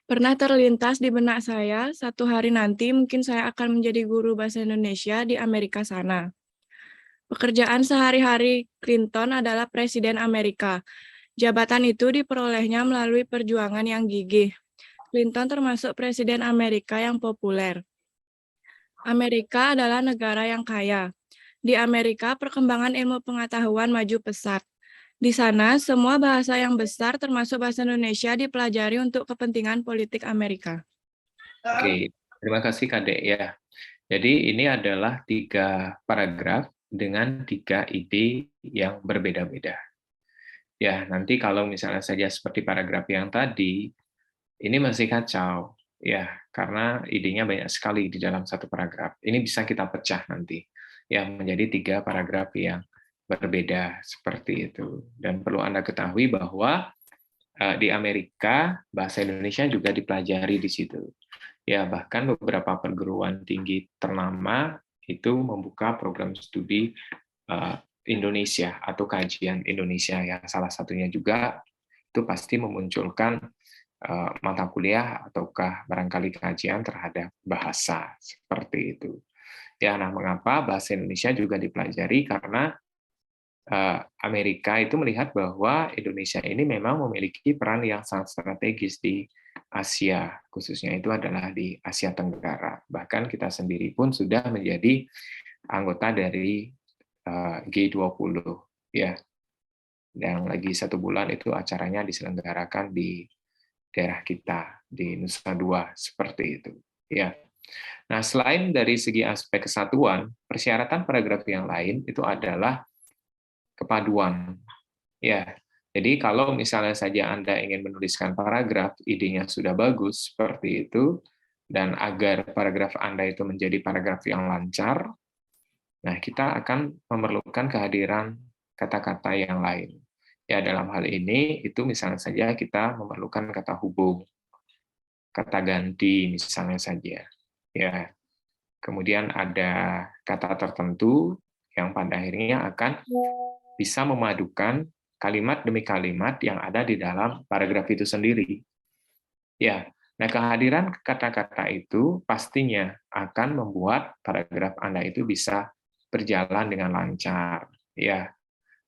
Speaker 12: Pernah terlintas di benak saya, satu hari nanti mungkin saya akan menjadi guru bahasa Indonesia di Amerika sana. Pekerjaan sehari-hari Clinton adalah Presiden Amerika. Jabatan itu diperolehnya melalui perjuangan yang gigih. Clinton termasuk Presiden Amerika yang populer. Amerika adalah negara yang kaya. Di Amerika, perkembangan ilmu pengetahuan maju pesat. Di sana, semua bahasa yang besar termasuk bahasa Indonesia dipelajari untuk kepentingan politik Amerika.
Speaker 2: Oke, terima kasih Kadek ya. Jadi ini adalah 3 paragraf dengan 3 ide yang berbeda-beda. Ya, nanti kalau misalnya saja seperti paragraf yang tadi, ini masih kacau, ya, karena idenya banyak sekali di dalam satu paragraf. Ini bisa kita pecah nanti, ya, menjadi 3 paragraf yang berbeda seperti itu. Dan perlu Anda ketahui bahwa di Amerika bahasa Indonesia juga dipelajari di situ. Ya, bahkan beberapa perguruan tinggi ternama itu membuka program studi Indonesia atau kajian Indonesia, ya, salah satunya juga itu pasti memunculkan mata kuliah ataukah barangkali kajian terhadap bahasa seperti itu. Ya, nah mengapa bahasa Indonesia juga dipelajari? Karena Amerika itu melihat bahwa Indonesia ini memang memiliki peran yang sangat strategis di Asia, khususnya itu adalah di Asia Tenggara. Bahkan kita sendiri pun sudah menjadi anggota dari G20, ya. Dan lagi 1 bulan itu acaranya diselenggarakan di daerah kita di Nusa Dua seperti itu, ya. Nah, selain dari segi aspek kesatuan, persyaratan paragraf yang lain itu adalah kepaduan, ya. Jadi kalau misalnya saja Anda ingin menuliskan paragraf, idenya sudah bagus seperti itu, dan agar paragraf Anda itu menjadi paragraf yang lancar, nah kita akan memerlukan kehadiran kata-kata yang lain. Ya, dalam hal ini itu misalnya saja kita memerlukan kata hubung, kata ganti misalnya saja. Ya. Kemudian ada kata tertentu yang pada akhirnya akan bisa memadukan kalimat demi kalimat yang ada di dalam paragraf itu sendiri. Ya. Nah, kehadiran kata-kata itu pastinya akan membuat paragraf Anda itu bisa berjalan dengan lancar, ya.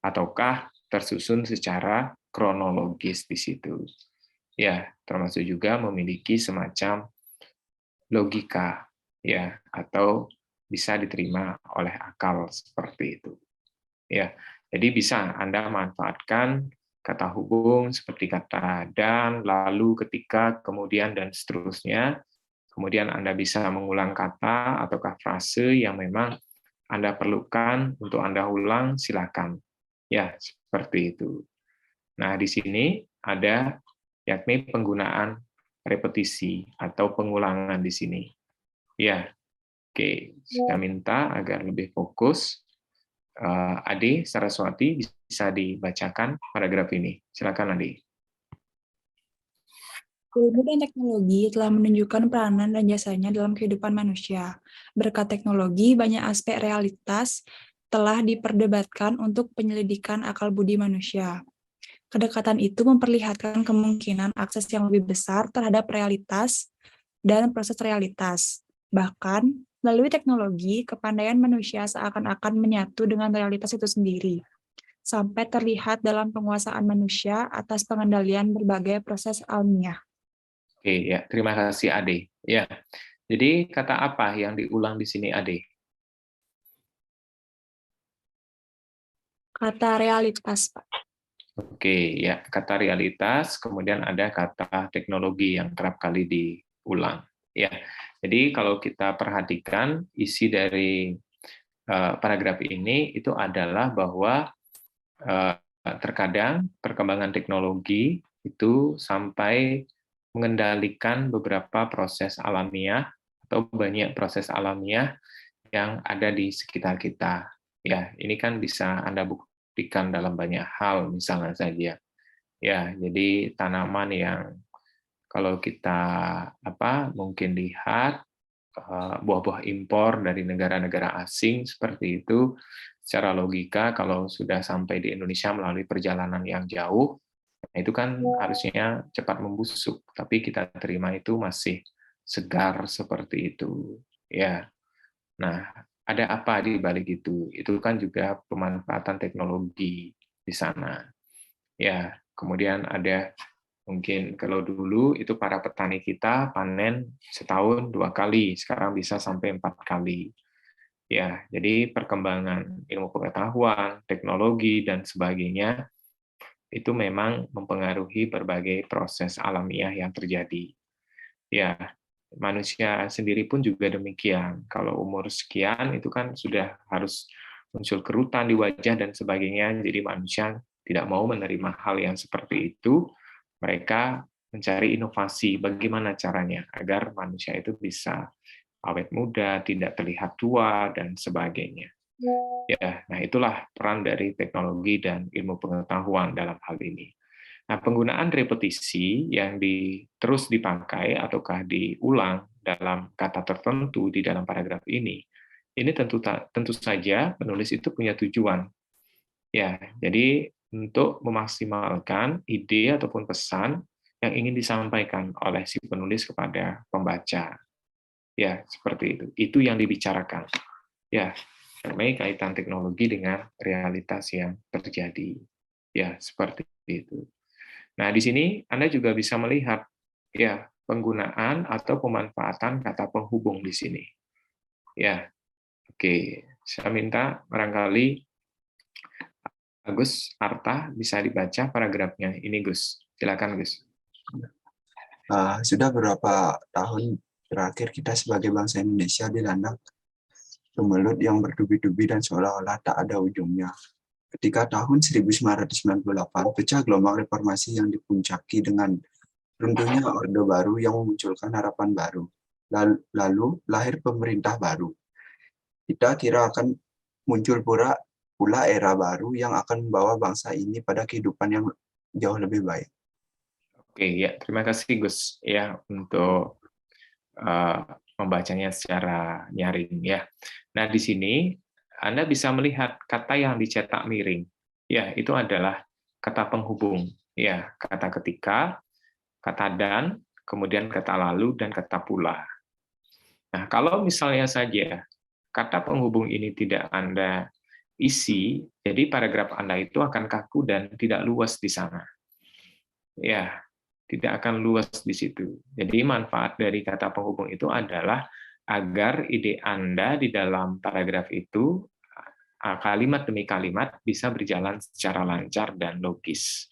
Speaker 2: Ataukah tersusun secara kronologis di situ. Ya, termasuk juga memiliki semacam logika, ya, atau bisa diterima oleh akal seperti itu. Ya, jadi bisa Anda manfaatkan kata hubung seperti kata dan, lalu, ketika, kemudian, dan seterusnya. Kemudian Anda bisa mengulang kata ataukah frase yang memang Anda perlukan untuk Anda ulang, silakan. Ya, seperti itu. Nah, di sini ada yakni penggunaan repetisi atau pengulangan di sini. Ya, oke. Saya minta agar lebih fokus. Ade Saraswati bisa dibacakan paragraf ini. Silakan, Ade.
Speaker 13: Ilmu dan teknologi telah menunjukkan peranan dan jasanya dalam kehidupan manusia. Berkat teknologi, banyak aspek realitas telah diperdebatkan untuk penyelidikan akal budi manusia. Kedekatan itu memperlihatkan kemungkinan akses yang lebih besar terhadap realitas dan proses realitas. Bahkan, Melalui teknologi, kepandaian manusia seakan-akan menyatu dengan realitas itu sendiri, sampai terlihat dalam penguasaan manusia atas pengendalian berbagai proses alamiah.
Speaker 2: Oke, ya, terima kasih Ade. Ya, jadi kata apa yang diulang di sini Ade?
Speaker 13: Kata realitas, Pak.
Speaker 2: Oke, ya, kata realitas, kemudian ada kata teknologi yang kerap kali diulang. Ya, jadi kalau kita perhatikan isi dari paragraf ini itu adalah bahwa terkadang perkembangan teknologi itu sampai mengendalikan beberapa proses alamiah atau banyak proses alamiah yang ada di sekitar kita. Ya, ini kan bisa Anda buktikan dalam banyak hal, misalnya saja. Ya, jadi tanaman yang kalau kita mungkin lihat buah-buah impor dari negara-negara asing seperti itu, secara logika kalau sudah sampai di Indonesia melalui perjalanan yang jauh, nah itu kan harusnya cepat membusuk, tapi kita terima itu masih segar seperti itu. Ya, nah ada apa di balik itu? Itu kan juga pemanfaatan teknologi di sana. Ya, kemudian ada mungkin kalau dulu itu para petani kita panen setahun 2 kali, sekarang bisa sampai 4 kali. Ya, jadi perkembangan ilmu pengetahuan, teknologi, dan sebagainya itu memang mempengaruhi berbagai proses alamiah yang terjadi. Ya, manusia sendiri pun juga demikian. Kalau umur sekian itu kan sudah harus muncul kerutan di wajah dan sebagainya, jadi manusia tidak mau menerima hal yang seperti itu. Mereka mencari inovasi bagaimana caranya agar manusia itu bisa awet muda, tidak terlihat tua, dan sebagainya. Ya, nah itulah peran dari teknologi dan ilmu pengetahuan dalam hal ini. Nah, penggunaan repetisi yang terus dipakai ataukah diulang dalam kata tertentu di dalam paragraf ini tentu saja penulis itu punya tujuan. Ya, jadi untuk memaksimalkan ide ataupun pesan yang ingin disampaikan oleh si penulis kepada pembaca. Ya, seperti itu. Itu yang dibicarakan. Ya, mengenai kaitan teknologi dengan realitas yang terjadi. Ya, seperti itu. Nah, di sini Anda juga bisa melihat ya penggunaan atau pemanfaatan kata penghubung di sini. Ya, oke. Saya minta barangkali Gus Arta bisa dibaca paragrafnya ini, Gus. Silakan, Gus.
Speaker 7: Sudah beberapa tahun terakhir kita sebagai bangsa Indonesia dilanda kemelut yang bertubi-tubi dan seolah-olah tak ada ujungnya. Ketika tahun 1998 pecah gelombang reformasi yang dipuncaki dengan runtuhnya Orde Baru yang memunculkan harapan baru. Lalu lahir pemerintah baru. Kita kira akan muncul pula era baru yang akan membawa bangsa ini pada kehidupan yang jauh lebih baik.
Speaker 2: Oke, ya, terima kasih Gus ya untuk membacanya secara nyaring ya. Nah, di sini Anda bisa melihat kata yang dicetak miring. Ya, itu adalah kata penghubung. Ya, kata ketika, kata dan, kemudian kata lalu dan kata pula. Nah, kalau misalnya saja kata penghubung ini tidak Anda isi, jadi paragraf Anda itu akan kaku dan tidak luas di sana. Ya, tidak akan luas di situ. Jadi manfaat dari kata penghubung itu adalah agar ide Anda di dalam paragraf itu kalimat demi kalimat bisa berjalan secara lancar dan logis.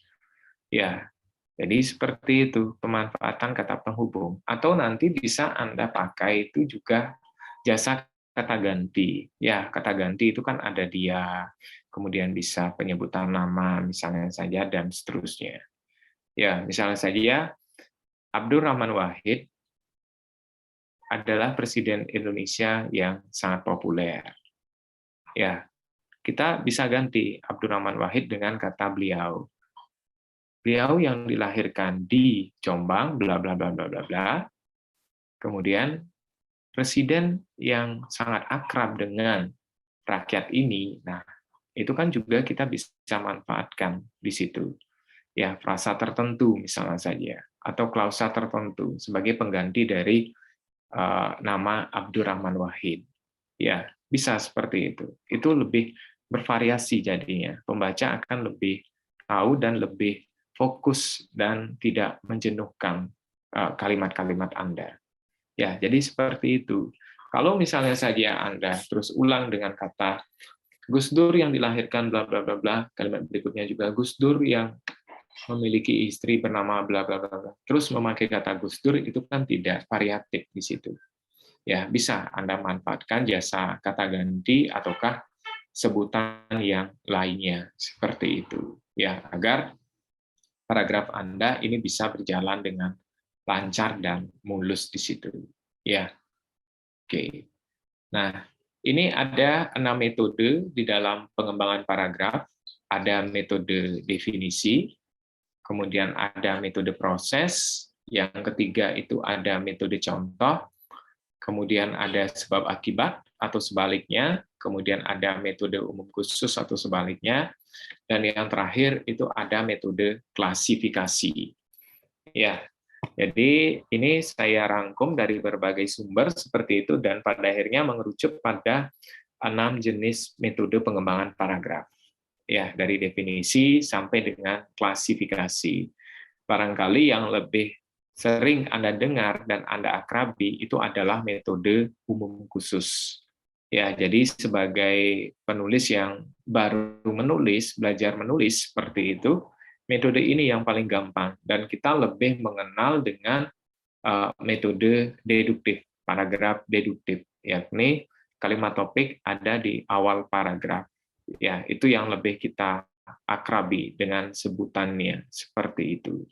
Speaker 2: Ya, jadi seperti itu pemanfaatan kata penghubung. Atau nanti bisa Anda pakai itu juga jasa kata ganti. Ya, kata ganti itu kan ada dia, kemudian bisa penyebutan nama misalnya saja dan seterusnya. Ya, misalnya saja Abdurrahman Wahid adalah presiden Indonesia yang sangat populer. Ya, kita bisa ganti Abdurrahman Wahid dengan kata beliau. Beliau yang dilahirkan di Jombang, bla bla bla bla bla bla. Kemudian presiden yang sangat akrab dengan rakyat ini. Nah, itu kan juga kita bisa manfaatkan di situ. Ya, frasa tertentu misalnya saja atau klausa tertentu sebagai pengganti dari nama Abdurrahman Wahid. Ya, bisa seperti itu. Itu lebih bervariasi jadinya. Pembaca akan lebih tahu dan lebih fokus dan tidak menjenuhkan kalimat-kalimat Anda. Ya, jadi seperti itu. Kalau misalnya saja Anda terus ulang dengan kata Gus Dur yang dilahirkan bla bla bla bla, kalimat berikutnya juga Gus Dur yang memiliki istri bernama bla bla bla bla. Terus memakai kata Gus Dur itu kan tidak variatif di situ. Ya, bisa Anda manfaatkan jasa kata ganti ataukah sebutan yang lainnya seperti itu. Ya, agar paragraf Anda ini bisa berjalan dengan lancar dan mulus di situ. Ya. Oke. Nah, ini ada 6 metode di dalam pengembangan paragraf. Ada metode definisi, kemudian ada metode proses, yang ketiga itu ada metode contoh, kemudian ada sebab akibat atau sebaliknya, kemudian ada metode umum khusus atau sebaliknya, dan yang terakhir itu ada metode klasifikasi. Ya, jadi ini saya rangkum dari berbagai sumber seperti itu dan pada akhirnya mengerucut pada 6 jenis metode pengembangan paragraf. Ya, dari definisi sampai dengan klasifikasi. Barangkali yang lebih sering Anda dengar dan Anda akrabi itu adalah metode umum khusus. Ya, jadi sebagai penulis yang baru menulis, belajar menulis seperti itu, metode ini yang paling gampang dan kita lebih mengenal dengan metode deduktif, paragraf deduktif, yakni kalimat topik ada di awal paragraf. Ya, itu yang lebih kita akrabi dengan sebutannya seperti itu.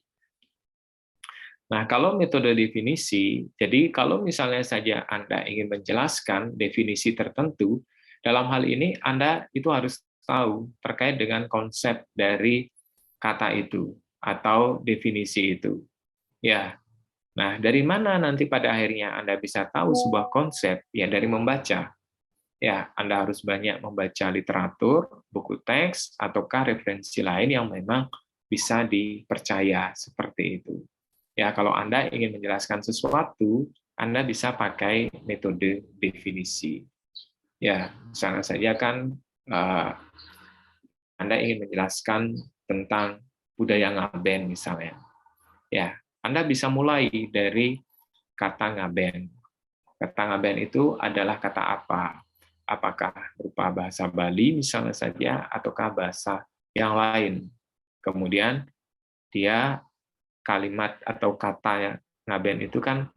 Speaker 2: Nah, kalau metode definisi, jadi kalau misalnya saja Anda ingin menjelaskan definisi tertentu, dalam hal ini Anda itu harus tahu terkait dengan konsep dari kata itu atau definisi itu. Ya. Nah, dari mana nanti pada akhirnya Anda bisa tahu sebuah konsep? Ya, dari membaca. Ya, Anda harus banyak membaca literatur, buku teks, ataukah referensi lain yang memang bisa dipercaya seperti itu. Ya, kalau Anda ingin menjelaskan sesuatu, Anda bisa pakai metode definisi. Ya, misalnya saja kan Anda ingin menjelaskan tentang budaya Ngaben misalnya. Ya, Anda bisa mulai dari kata Ngaben. Kata Ngaben itu adalah kata apa? Apakah berupa bahasa Bali misalnya saja, ataukah bahasa yang lain? Kemudian dia kalimat atau kata Ngaben itu kan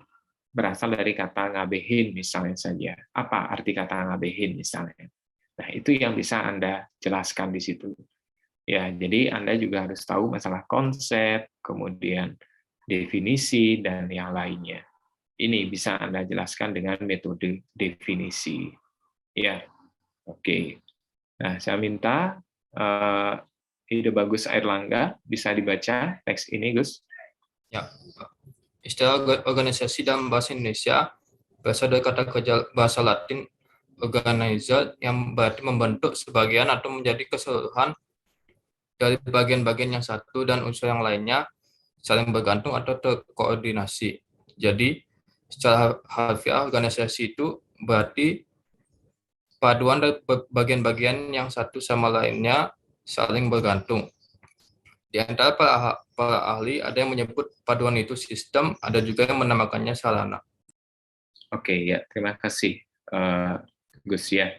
Speaker 2: berasal dari kata ngabehin misalnya saja. Apa arti kata ngabehin misalnya? Nah, itu yang bisa Anda jelaskan di situ. Ya, jadi Anda juga harus tahu masalah konsep, kemudian definisi dan yang lainnya. Ini bisa Anda jelaskan dengan metode definisi. Ya, oke. Nah, saya minta Ide Bagus Airlangga bisa dibaca teks ini, Gus.
Speaker 14: Ya, istilah organisasi dalam bahasa Indonesia berasal dari kata kerja bahasa Latin organizer yang berarti membentuk sebagian atau menjadi keseluruhan dari bagian-bagian yang satu dan unsur yang lainnya saling bergantung atau terkoordinasi. Jadi, secara harfiah organisasi itu berarti paduan dari bagian-bagian yang satu sama lainnya saling bergantung. Di antara para ahli ada yang menyebut paduan itu sistem, ada juga yang menamakannya sarana.
Speaker 2: Oke, ya, terima kasih, Gus ya.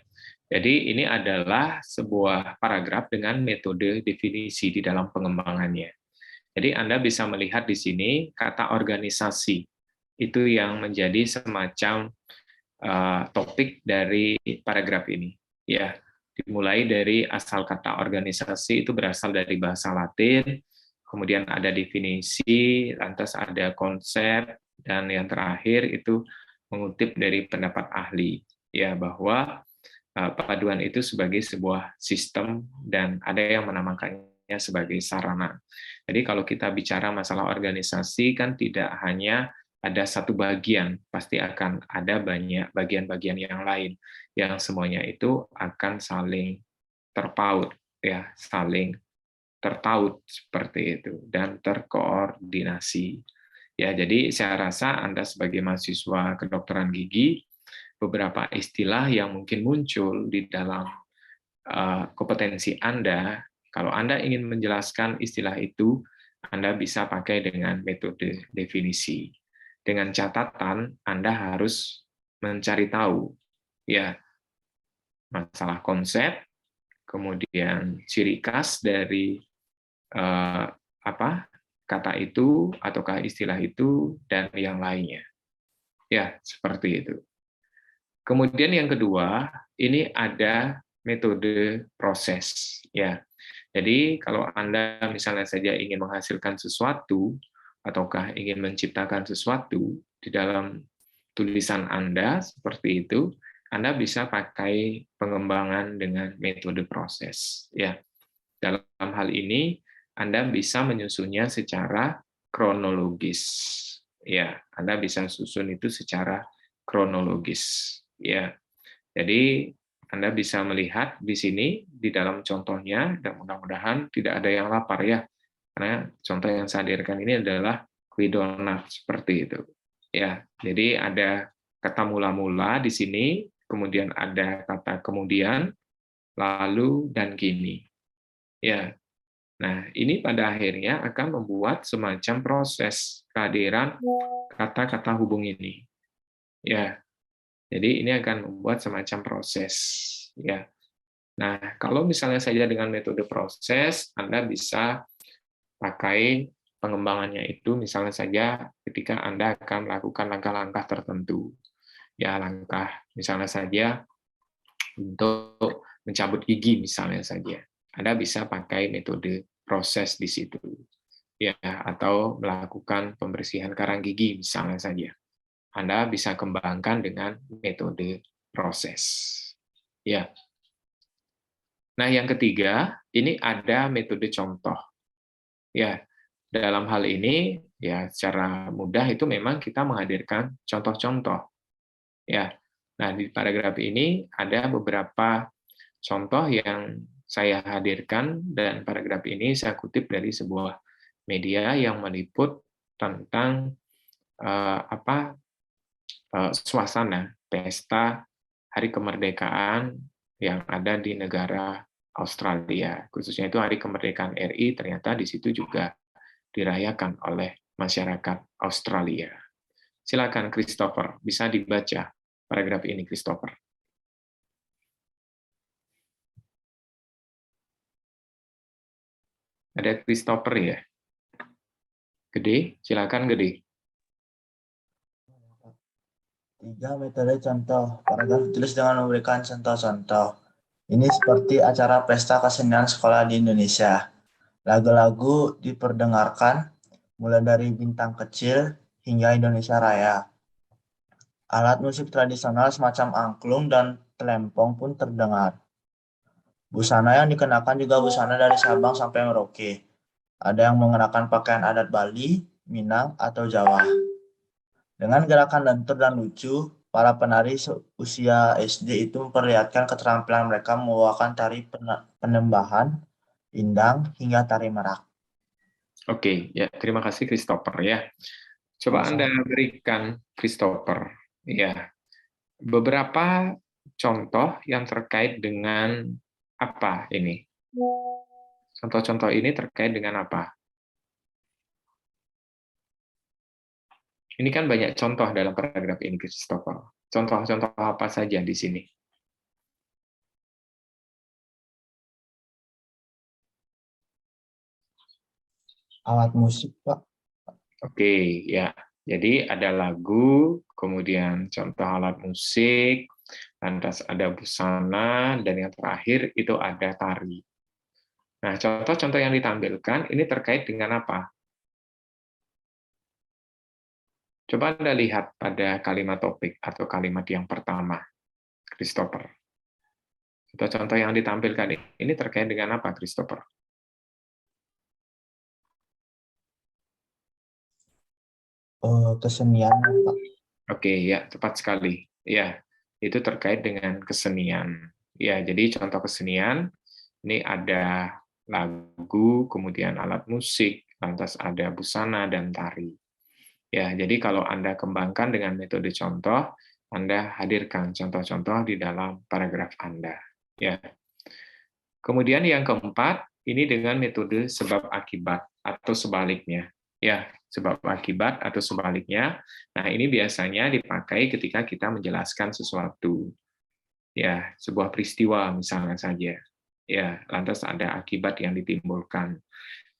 Speaker 2: Jadi ini adalah sebuah paragraf dengan metode definisi di dalam pengembangannya. Jadi Anda bisa melihat di sini kata organisasi itu yang menjadi semacam topik dari paragraf ini. Ya, dimulai dari asal kata organisasi itu berasal dari bahasa Latin, kemudian ada definisi, lantas ada konsep, dan yang terakhir itu mengutip dari pendapat ahli, ya bahwa paduan itu sebagai sebuah sistem dan ada yang menamakannya sebagai sarana. Jadi kalau kita bicara masalah organisasi kan tidak hanya ada satu bagian, pasti akan ada banyak bagian-bagian yang lain yang semuanya itu akan saling terpaut, ya, saling tertaut seperti itu dan terkoordinasi. Ya, jadi saya rasa Anda sebagai mahasiswa kedokteran gigi, beberapa istilah yang mungkin muncul di dalam kompetensi Anda, kalau Anda ingin menjelaskan istilah itu, Anda bisa pakai dengan metode definisi. Dengan catatan, Anda harus mencari tahu ya masalah konsep, kemudian ciri khas dari kata itu ataukah istilah itu dan yang lainnya. Ya, seperti itu. Kemudian yang kedua, ini ada metode proses ya. Jadi kalau Anda misalnya saja ingin menghasilkan sesuatu ataukah ingin menciptakan sesuatu di dalam tulisan Anda seperti itu, Anda bisa pakai pengembangan dengan metode proses ya. Dalam hal ini Anda bisa menyusunnya secara kronologis. Ya, Anda bisa susun itu secara kronologis. Ya, jadi Anda bisa melihat di sini di dalam contohnya, dan mudah-mudahan tidak ada yang lapar ya, karena contoh yang saya hadirkan ini adalah kue donat seperti itu. Ya, jadi ada kata mula-mula di sini, kemudian ada kata kemudian, lalu dan kini. Ya, nah ini pada akhirnya akan membuat semacam proses kehadiran kata-kata hubung ini. Ya, jadi ini akan membuat semacam proses. Ya. Nah, kalau misalnya saja dengan metode proses, Anda bisa pakai pengembangannya itu misalnya saja ketika Anda akan melakukan langkah-langkah tertentu. Ya, langkah misalnya saja untuk mencabut gigi misalnya saja. Anda bisa pakai metode proses di situ. Ya, atau melakukan pembersihan karang gigi misalnya saja. Anda bisa kembangkan dengan metode proses. Ya. Nah, yang ketiga, ini ada metode contoh. Ya, dalam hal ini ya secara mudah itu memang kita menghadirkan contoh-contoh. Ya. Nah, di paragraf ini ada beberapa contoh yang saya hadirkan dan paragraf ini saya kutip dari sebuah media yang meliput tentang suasana pesta Hari Kemerdekaan yang ada di negara Australia, khususnya itu Hari Kemerdekaan RI, ternyata di situ juga dirayakan oleh masyarakat Australia. Silakan Christopher, bisa dibaca paragraf ini Christopher. Ada Christopher ya? Gede, silakan Gede.
Speaker 15: 3 metode contoh. Paragraf ditulis dengan memberikan contoh-contoh. Ini seperti acara pesta kesenian sekolah di Indonesia. Lagu-lagu diperdengarkan mulai dari Bintang Kecil hingga Indonesia Raya. Alat musik tradisional semacam angklung dan telempong pun terdengar. Busana yang dikenakan juga busana dari Sabang sampai Merauke. Ada yang mengenakan pakaian adat Bali, Minang, atau Jawa. Dengan gerakan lentur dan lucu, para penari usia SD itu memperlihatkan keterampilan mereka membawakan tari penembahan, indang, hingga tari merak.
Speaker 2: Oke, ya terima kasih Christopher ya. Coba Anda berikan Christopher ya beberapa contoh yang terkait dengan apa ini? Contoh-contoh ini terkait dengan apa? Ini kan banyak contoh dalam paragraf ini, Christopher. Contoh-contoh apa saja di sini?
Speaker 15: Alat musik, Pak.
Speaker 2: Oke, ya. Jadi ada lagu, kemudian contoh alat musik, lantas ada busana, dan yang terakhir itu ada tari. Nah, contoh-contoh yang ditampilkan ini terkait dengan apa? Coba Anda lihat pada kalimat topik atau kalimat yang pertama, Christopher. Contoh-contoh yang ditampilkan ini terkait dengan apa, Christopher?
Speaker 15: Kesenian, Pak.
Speaker 2: Oke, ya, tepat sekali. Ya, itu terkait dengan kesenian. Ya, jadi contoh kesenian, ini ada lagu, kemudian alat musik, lantas ada busana dan tari. Ya, jadi kalau Anda kembangkan dengan metode contoh, Anda hadirkan contoh-contoh di dalam paragraf Anda. Ya. Kemudian yang keempat, ini dengan metode sebab akibat atau sebaliknya. Ya, sebab akibat atau sebaliknya. Nah, ini biasanya dipakai ketika kita menjelaskan sesuatu. Ya, sebuah peristiwa misalnya saja. Ya, lantas ada akibat yang ditimbulkan.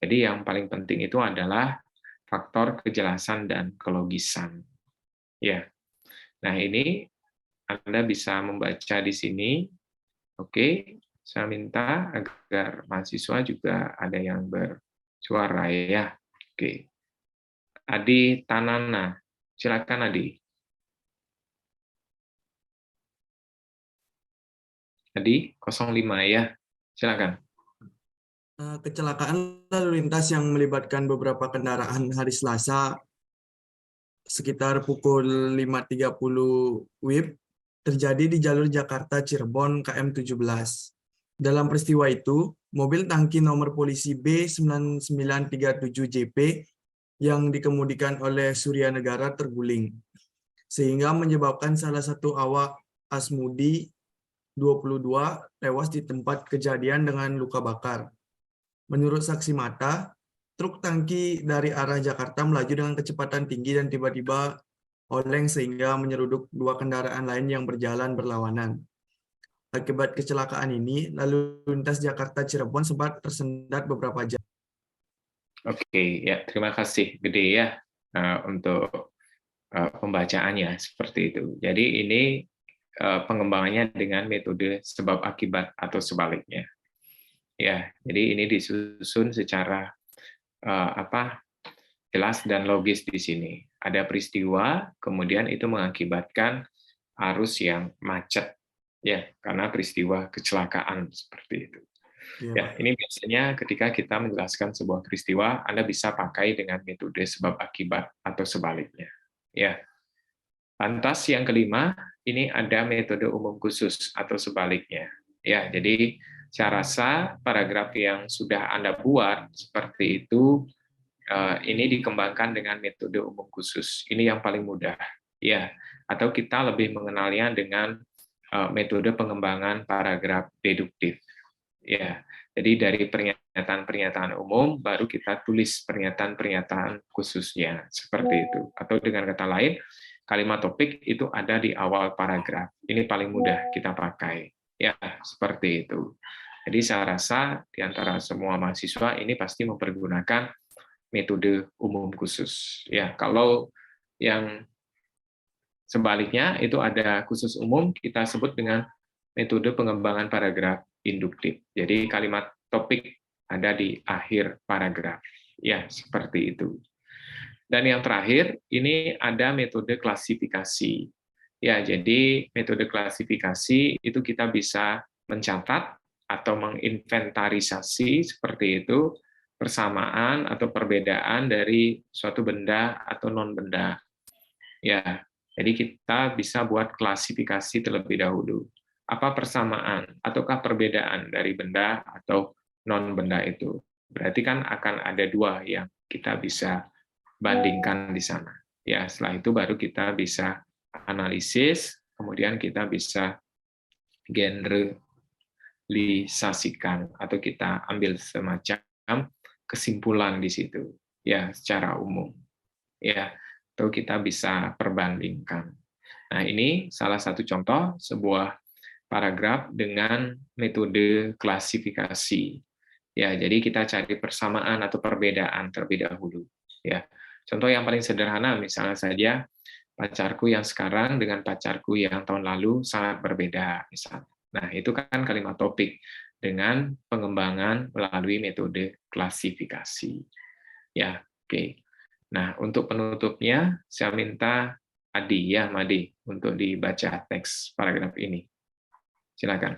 Speaker 2: Jadi yang paling penting itu adalah faktor kejelasan dan kelogisan. Ya. Nah, ini Anda bisa membaca di sini. Oke, saya minta agar mahasiswa juga ada yang bersuara ya. Oke. Adi Tanana. Silakan Adi. Adi 05 ya. Silakan.
Speaker 16: Kecelakaan lalu lintas yang melibatkan beberapa kendaraan hari Selasa sekitar pukul 5.30 WIB terjadi di jalur Jakarta Cirebon KM 17. Dalam peristiwa itu, mobil tangki nomor polisi B9937JP yang dikemudikan oleh Surya Negara terguling, sehingga menyebabkan salah satu awak Asmudi 22 tewas di tempat kejadian dengan luka bakar. Menurut saksi mata, truk tangki dari arah Jakarta melaju dengan kecepatan tinggi dan tiba-tiba oleng sehingga menyeruduk dua kendaraan lain yang berjalan berlawanan. Akibat kecelakaan ini, lalu lintas Jakarta Cirebon sempat tersendat beberapa jam.
Speaker 2: Oke, ya terima kasih Gede ya untuk pembacaannya seperti itu. Jadi ini pengembangannya dengan metode sebab akibat atau sebaliknya. Ya, jadi ini disusun secara jelas dan logis di sini. Ada peristiwa, kemudian itu mengakibatkan arus yang macet, ya, karena peristiwa kecelakaan seperti itu. Ya, ini biasanya ketika kita menjelaskan sebuah peristiwa, Anda bisa pakai dengan metode sebab akibat atau sebaliknya. Ya. Lantas yang kelima, ini ada metode umum khusus atau sebaliknya. Ya, jadi saya rasa paragraf yang sudah Anda buat seperti itu ini dikembangkan dengan metode umum khusus. Ini yang paling mudah. Ya, atau kita lebih mengenalnya dengan metode pengembangan paragraf deduktif. Ya, jadi dari pernyataan-pernyataan umum baru kita tulis pernyataan-pernyataan khususnya seperti itu. Atau dengan kata lain, kalimat topik itu ada di awal paragraf. Ini paling mudah kita pakai. Ya, seperti itu. Jadi saya rasa di antara semua mahasiswa ini pasti mempergunakan metode umum khusus. Ya, kalau yang sebaliknya itu ada khusus umum, kita sebut dengan metode pengembangan paragraf induktif. Jadi kalimat topik ada di akhir paragraf. Ya, seperti itu. Dan yang terakhir, ini ada metode klasifikasi. Ya, jadi metode klasifikasi itu kita bisa mencatat atau menginventarisasi seperti itu persamaan atau perbedaan dari suatu benda atau non-benda. Ya, jadi kita bisa buat klasifikasi terlebih dahulu. Apa persamaan ataukah perbedaan dari benda atau non-benda itu? Berarti kan akan ada dua yang kita bisa bandingkan di sana. Ya, setelah itu baru kita bisa analisis, kemudian kita bisa generalisasikan atau kita ambil semacam kesimpulan di situ, ya secara umum, ya atau kita bisa perbandingkan. Nah ini salah satu contoh sebuah paragraf dengan metode klasifikasi. Ya jadi kita cari persamaan atau perbedaan terlebih dahulu. Ya contoh yang paling sederhana misalnya saja pacarku yang sekarang dengan pacarku yang tahun lalu sangat berbeda misalnya. Nah itu kan kalimat topik dengan pengembangan melalui metode klasifikasi. Ya, oke. Nah, untuk penutupnya, saya minta Adi, ya, Madi, untuk dibaca teks paragraf ini. Silakan.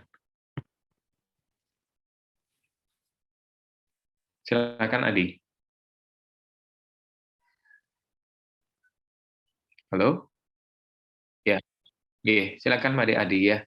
Speaker 2: Silakan, Adi. Halo? Ya, silakan, Madi Adi, ya.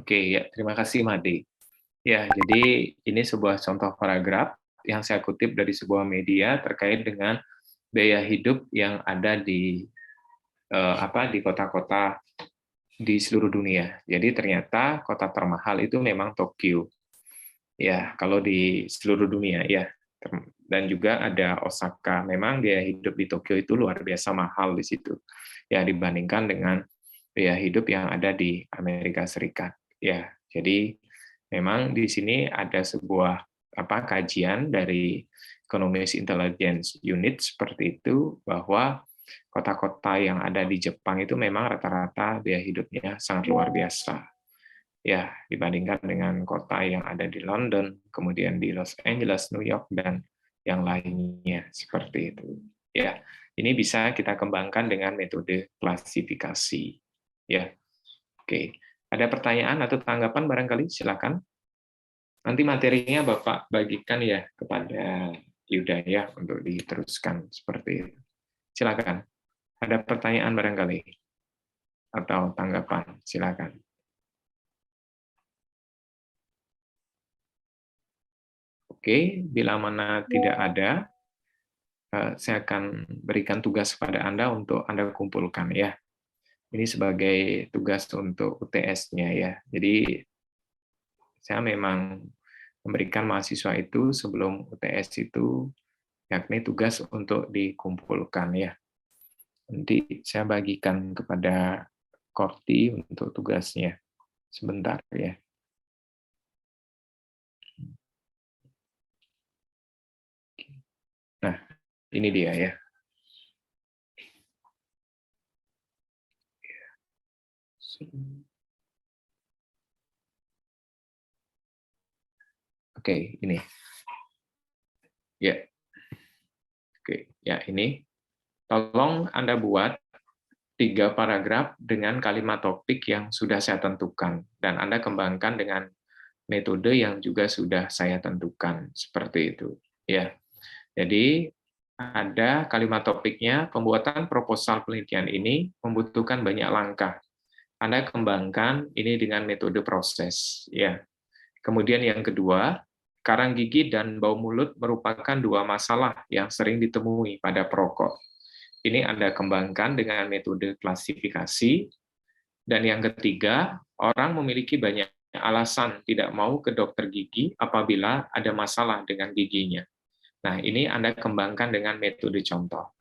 Speaker 2: Oke, ya, terima kasih Made. Ya, jadi ini sebuah contoh paragraf yang saya kutip dari sebuah media terkait dengan biaya hidup yang ada di di kota-kota di seluruh dunia. Jadi ternyata kota termahal itu memang Tokyo. Ya, kalau di seluruh dunia ya. Dan juga ada Osaka. Memang biaya hidup di Tokyo itu luar biasa mahal di situ. Ya, dibandingkan dengan biaya hidup yang ada di Amerika Serikat. Ya, jadi memang di sini ada sebuah kajian dari Economist Intelligence Unit seperti itu, bahwa kota-kota yang ada di Jepang itu memang rata-rata biaya hidupnya sangat luar biasa. Ya, dibandingkan dengan kota yang ada di London, kemudian di Los Angeles, New York, dan yang lainnya seperti itu. Ya, ini bisa kita kembangkan dengan metode klasifikasi. Ya, oke. Ada pertanyaan atau tanggapan barangkali? Silakan. Nanti materinya Bapak bagikan ya kepada Yuda ya untuk diteruskan seperti itu. Silakan. Ada pertanyaan barangkali atau tanggapan? Silakan. Oke, bila mana tidak ada, saya akan berikan tugas pada Anda untuk Anda kumpulkan ya. Ini sebagai tugas untuk UTS-nya ya. Jadi saya memang memberikan mahasiswa itu sebelum UTS itu, yakni tugas untuk dikumpulkan ya. Nanti saya bagikan kepada Korti untuk tugasnya. Sebentar ya. Nah, ini dia ya. Oke, ini. Ya. Oke, ya ini. Tolong Anda buat 3 paragraf dengan kalimat topik yang sudah saya tentukan, dan Anda kembangkan dengan metode yang juga sudah saya tentukan, seperti itu. Ya, jadi ada kalimat topiknya, pembuatan proposal penelitian ini membutuhkan banyak langkah. Anda kembangkan ini dengan metode proses. Ya. Kemudian yang kedua, karang gigi dan bau mulut merupakan 2 masalah yang sering ditemui pada perokok. Ini Anda kembangkan dengan metode klasifikasi. Dan yang ketiga, orang memiliki banyak alasan tidak mau ke dokter gigi apabila ada masalah dengan giginya. Nah, ini Anda kembangkan dengan metode contoh.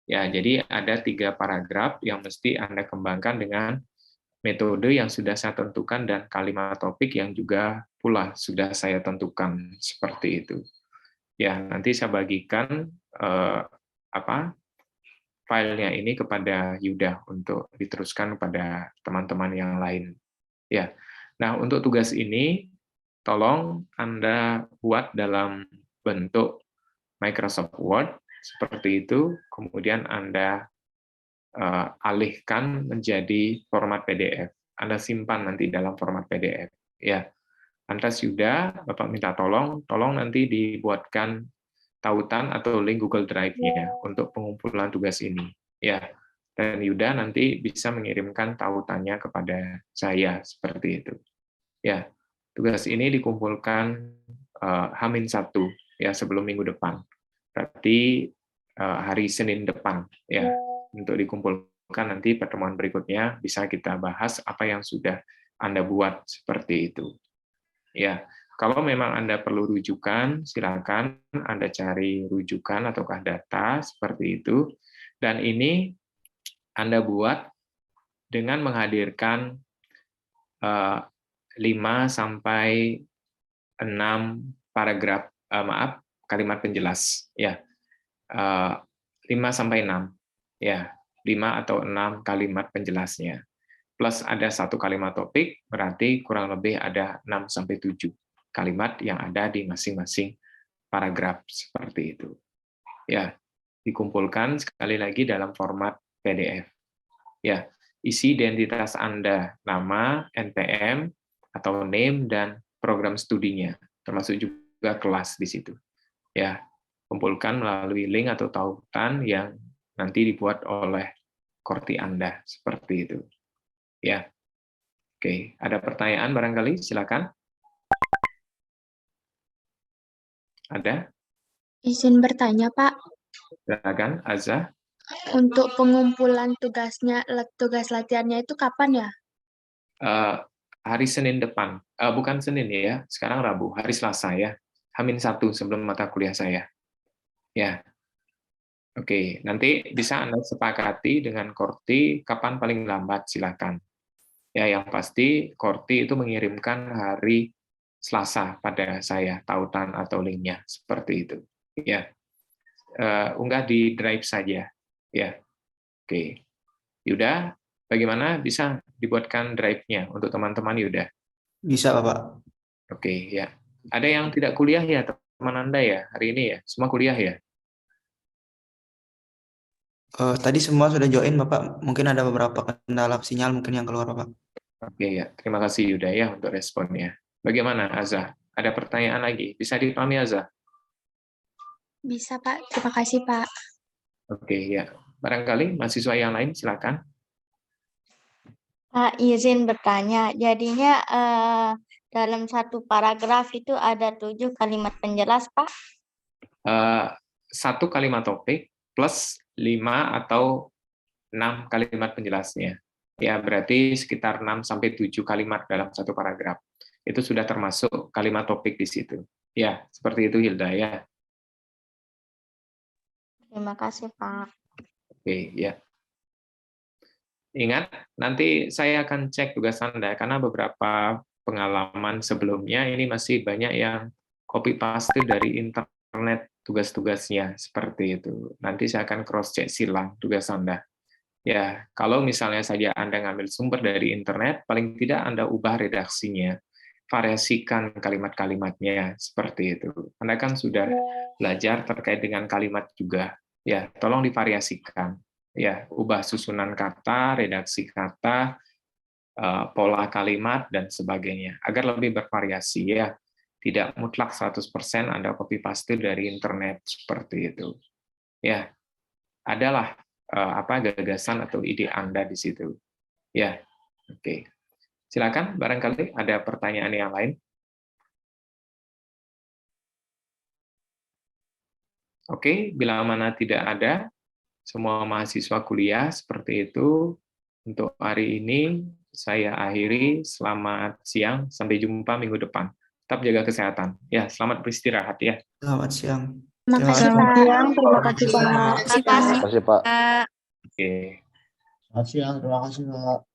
Speaker 2: Ya, jadi ada 3 paragraf yang mesti Anda kembangkan dengan metode yang sudah saya tentukan dan kalimat topik yang juga pula sudah saya tentukan seperti itu. Ya, nanti saya bagikan filenya ini kepada Yuda untuk diteruskan kepada teman-teman yang lain. Ya. Nah, untuk tugas ini tolong Anda buat dalam bentuk Microsoft Word seperti itu, kemudian Anda alihkan menjadi format PDF. Anda simpan nanti dalam format PDF. Ya, lantas Yuda, Bapak minta tolong nanti dibuatkan tautan atau link Google Drive-nya untuk pengumpulan tugas ini. Ya, dan Yuda nanti bisa mengirimkan tautannya kepada saya seperti itu. Ya, tugas ini dikumpulkan H-1 ya sebelum minggu depan. Berarti hari Senin depan ya. Untuk dikumpulkan nanti pertemuan berikutnya bisa kita bahas apa yang sudah Anda buat seperti itu. Ya, kalau memang Anda perlu rujukan, silakan Anda cari rujukan ataukah data seperti itu. Dan ini Anda buat dengan menghadirkan 5 sampai 6 paragraf kalimat penjelas ya. 5 sampai 6. Ya, 5 atau 6 kalimat penjelasnya. Plus ada 1 kalimat topik, berarti kurang lebih ada 6 sampai 7 kalimat yang ada di masing-masing paragraf seperti itu. Ya, dikumpulkan sekali lagi dalam format PDF. Ya, isi identitas Anda, nama, NPM atau name dan program studinya, termasuk juga kelas di situ. Ya, kumpulkan melalui link atau tautan yang nanti dibuat oleh Korti Anda seperti itu. Ya. Oke, ada pertanyaan barangkali? Silakan. Ada?
Speaker 17: Izin bertanya, Pak.
Speaker 2: Silakan, Azza.
Speaker 17: Untuk pengumpulan tugas latihannya itu kapan ya?
Speaker 2: Hari Senin depan. Bukan Senin ya, sekarang Rabu, hari Selasa ya. H-1 sebelum mata kuliah saya. Ya. Oke, nanti bisa Anda sepakati dengan Korti kapan paling lambat, silakan. Ya, yang pasti Korti itu mengirimkan hari Selasa pada saya, tautan atau linknya, seperti itu. Ya, unggah di Drive saja. Ya, oke. Yuda, bagaimana bisa dibuatkan Drive-nya untuk teman-teman Yuda?
Speaker 10: Bisa, Bapak.
Speaker 2: Oke, ya. Ada yang tidak kuliah ya, teman Anda ya, hari ini ya? Semua kuliah ya?
Speaker 10: Tadi semua sudah join, Bapak. Mungkin ada beberapa kendala sinyal mungkin yang keluar, Bapak.
Speaker 2: Oke ya, terima kasih Yuda ya untuk responnya. Bagaimana Azza? Ada pertanyaan lagi? Bisa dipahami Azza?
Speaker 17: Bisa, Pak. Terima kasih, Pak.
Speaker 2: Oke ya. Barangkali mahasiswa yang lain silakan.
Speaker 11: Pak, izin bertanya. Jadinya dalam satu paragraf itu ada 7 kalimat penjelas, Pak?
Speaker 2: 1 kalimat topik plus 5 atau 6 kalimat penjelasnya. Ya, berarti sekitar 6-7 kalimat dalam satu paragraf. Itu sudah termasuk kalimat topik di situ. Ya, seperti itu Hilda ya.
Speaker 11: Terima kasih, Pak.
Speaker 2: Oke, ya. Ingat, nanti saya akan cek tugas Anda, karena beberapa pengalaman sebelumnya ini masih banyak yang copy paste dari internet tugas-tugasnya, seperti itu. Nanti saya akan cross-check silang tugas Anda. Ya, kalau misalnya saja Anda ngambil sumber dari internet, paling tidak Anda ubah redaksinya, variasikan kalimat-kalimatnya, seperti itu. Anda kan sudah belajar terkait dengan kalimat juga. Ya, tolong divariasikan. Ya, ubah susunan kata, redaksi kata, pola kalimat, dan sebagainya, agar lebih bervariasi ya. Tidak mutlak 100% Anda copy paste dari internet, seperti itu. Ya, adalah gagasan atau ide Anda di situ. Ya, oke. Silakan, barangkali ada pertanyaan yang lain. Oke, bila mana tidak ada, semua mahasiswa kuliah seperti itu. Untuk hari ini, saya akhiri. Selamat siang, sampai jumpa minggu depan. Tetap jaga kesehatan. Ya, selamat beristirahat ya.
Speaker 10: Selamat siang.
Speaker 17: Terima kasih, Pak. Terima kasih, Pak.
Speaker 5: Terima kasih, Pak.
Speaker 2: Oke.
Speaker 15: Selamat siang, terima kasih, Pak.